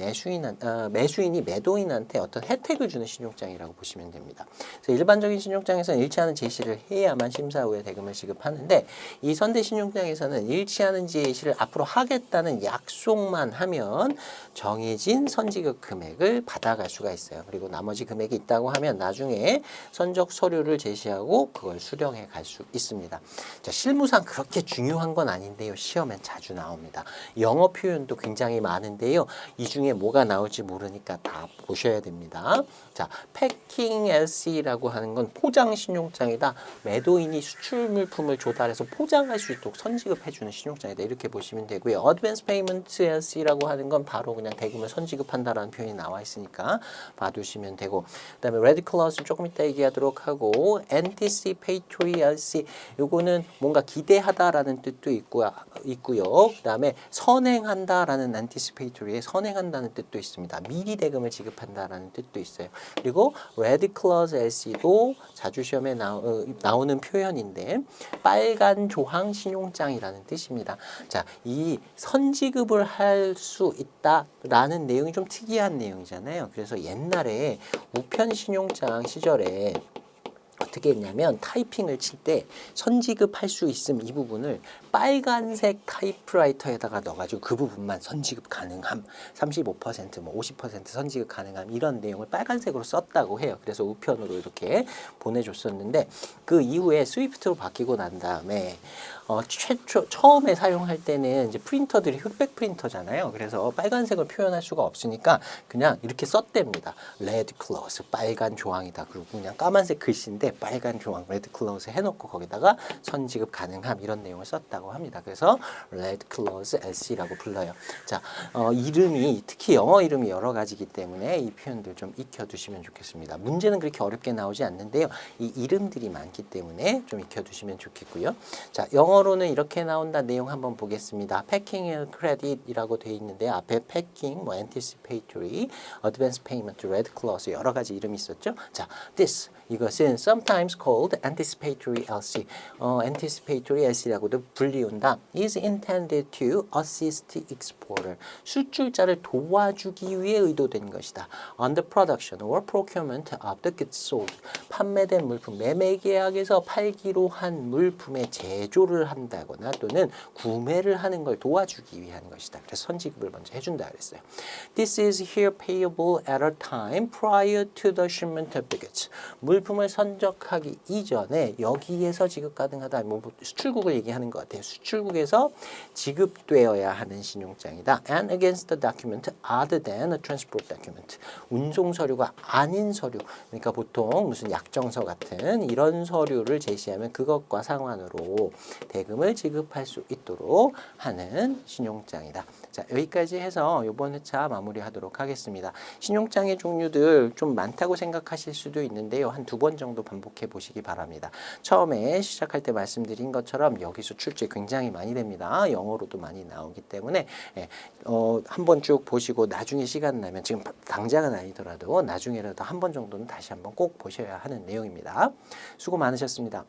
매도인한테 어떤 혜택을 주는 신용장이라고 보시면 됩니다. 그래서 일반적인 신용장에서는 일치하는 제시를 해야만 심사 후에 대금을 지급하는데 이 선대 신용장에서는 일치하는 제시를 앞으로 하겠다는 약속만 하면 정해진 선지급 금액을 받아갈 수가 있어요. 그리고 나머지 금액이 있다고 하면 나중에 선적 서류를 제시하고 그걸 수령해 갈 수 있습니다. 자, 실무상 그렇게 중요한 중요한 건 아닌데요. 시험엔 자주 나옵니다. 영어 표현도 굉장히 많은데요. 이 중에 뭐가 나올지 모르니까 다 보셔야 됩니다. 자, 패킹 LC라고 하는 건 포장 신용장이다. 매도인이 수출 물품을 조달해서 포장할 수 있도록 선지급해주는 신용장이다. 이렇게 보시면 되고요. Advance Payment LC라고 하는 건 바로 그냥 대금을 선지급한다라는 표현이 나와 있으니까 봐두시면 되고, 그다음에 Red Clause 조금 이따 얘기하도록 하고, Anticipatory LC 요거는 뭔가 기대하다라는 뜻도 있고요. 그다음에 선행한다라는 Anticipatory에 선행한다는 뜻도 있습니다. 미리 대금을 지급한다라는 뜻도 있어요. 그리고 Red Clause LC도 자주 시험에 나오는 표현인데 빨간 조항 신용장이라는 뜻입니다. 자, 이 선지급을 할 수 있다라는 내용이 좀 특이한 내용이잖아요. 그래서 옛날에 우편 신용장 시절에 어떻게 했냐면 타이핑을 칠 때 선지급할 수 있음 이 부분을 빨간색 타이프라이터에다가 넣어가지고 그 부분만 선지급 가능함 35% 뭐 50% 선지급 가능함 이런 내용을 빨간색으로 썼다고 해요. 그래서 우편으로 이렇게 보내줬었는데 그 이후에 스위프트로 바뀌고 난 다음에 처음에 사용할 때는 이제 프린터들이 흑백 프린터잖아요. 그래서 빨간색을 표현할 수가 없으니까 그냥 이렇게 썼답니다. Red Clause 빨간 조항이다. 그리고 그냥 까만색 글씨인데 빨간 조항 Red Clause 해놓고 거기다가 선지급 가능함 이런 내용을 썼다고 합니다. 그래서 Red Clause LC라고 불러요. 자, 이름이 특히 영어 이름이 여러 가지이기 때문에 이 표현들 좀 익혀두시면 좋겠습니다. 문제는 그렇게 어렵게 나오지 않는데요. 이 이름들이 많기 때문에 좀 익혀두시면 좋겠고요. 자, 영어로는 이렇게 나온다 내용 한번 보겠습니다. Packing and Credit이라고 되어 있는데 앞에 Packing, 뭐 Anticipatory, Advance Payment, Red Clause 여러 가지 이름이 있었죠. 자, this 이것은 sometimes called Anticipatory LC, Anticipatory LC라고도 불리운다. is intended to assist exporter, 수출자를 도와주기 위해 의도된 것이다. on the production or procurement of the goods sold, 판매된 물품, 매매계약에서 팔기로 한 물품의 제조를 한다거나 또는 구매를 하는 걸 도와주기 위한 것이다. 그래서 선지급을 먼저 해준다 그랬어요. This is here payable at a time prior to the shipment of the goods. 물품을 선적하기 이전에 여기에서 지급 가능하다. 뭐 수출국을 얘기하는 것 같아요. 수출국에서 지급되어야 하는 신용장이다. And against the document other than a transport document. 운송 서류가 아닌 서류. 그러니까 보통 무슨 약정서 같은 이런 서류를 제시하면 그것과 상환으로 대금을 지급할 수 있도록 하는 신용장이다. 자, 여기까지 해서 이번 회차 마무리하도록 하겠습니다. 신용장의 종류들 좀 많다고 생각하실 수도 있는데요. 한 2번 정도 반복해 보시기 바랍니다. 처음에 시작할 때 말씀드린 것처럼 여기서 출제 굉장히 많이 됩니다. 영어로도 많이 나오기 때문에 한번 쭉 보시고 나중에 시간 나면 지금 당장은 아니더라도 나중에라도 한 번 정도는 다시 한번 꼭 보셔야 하는 내용입니다. 수고 많으셨습니다.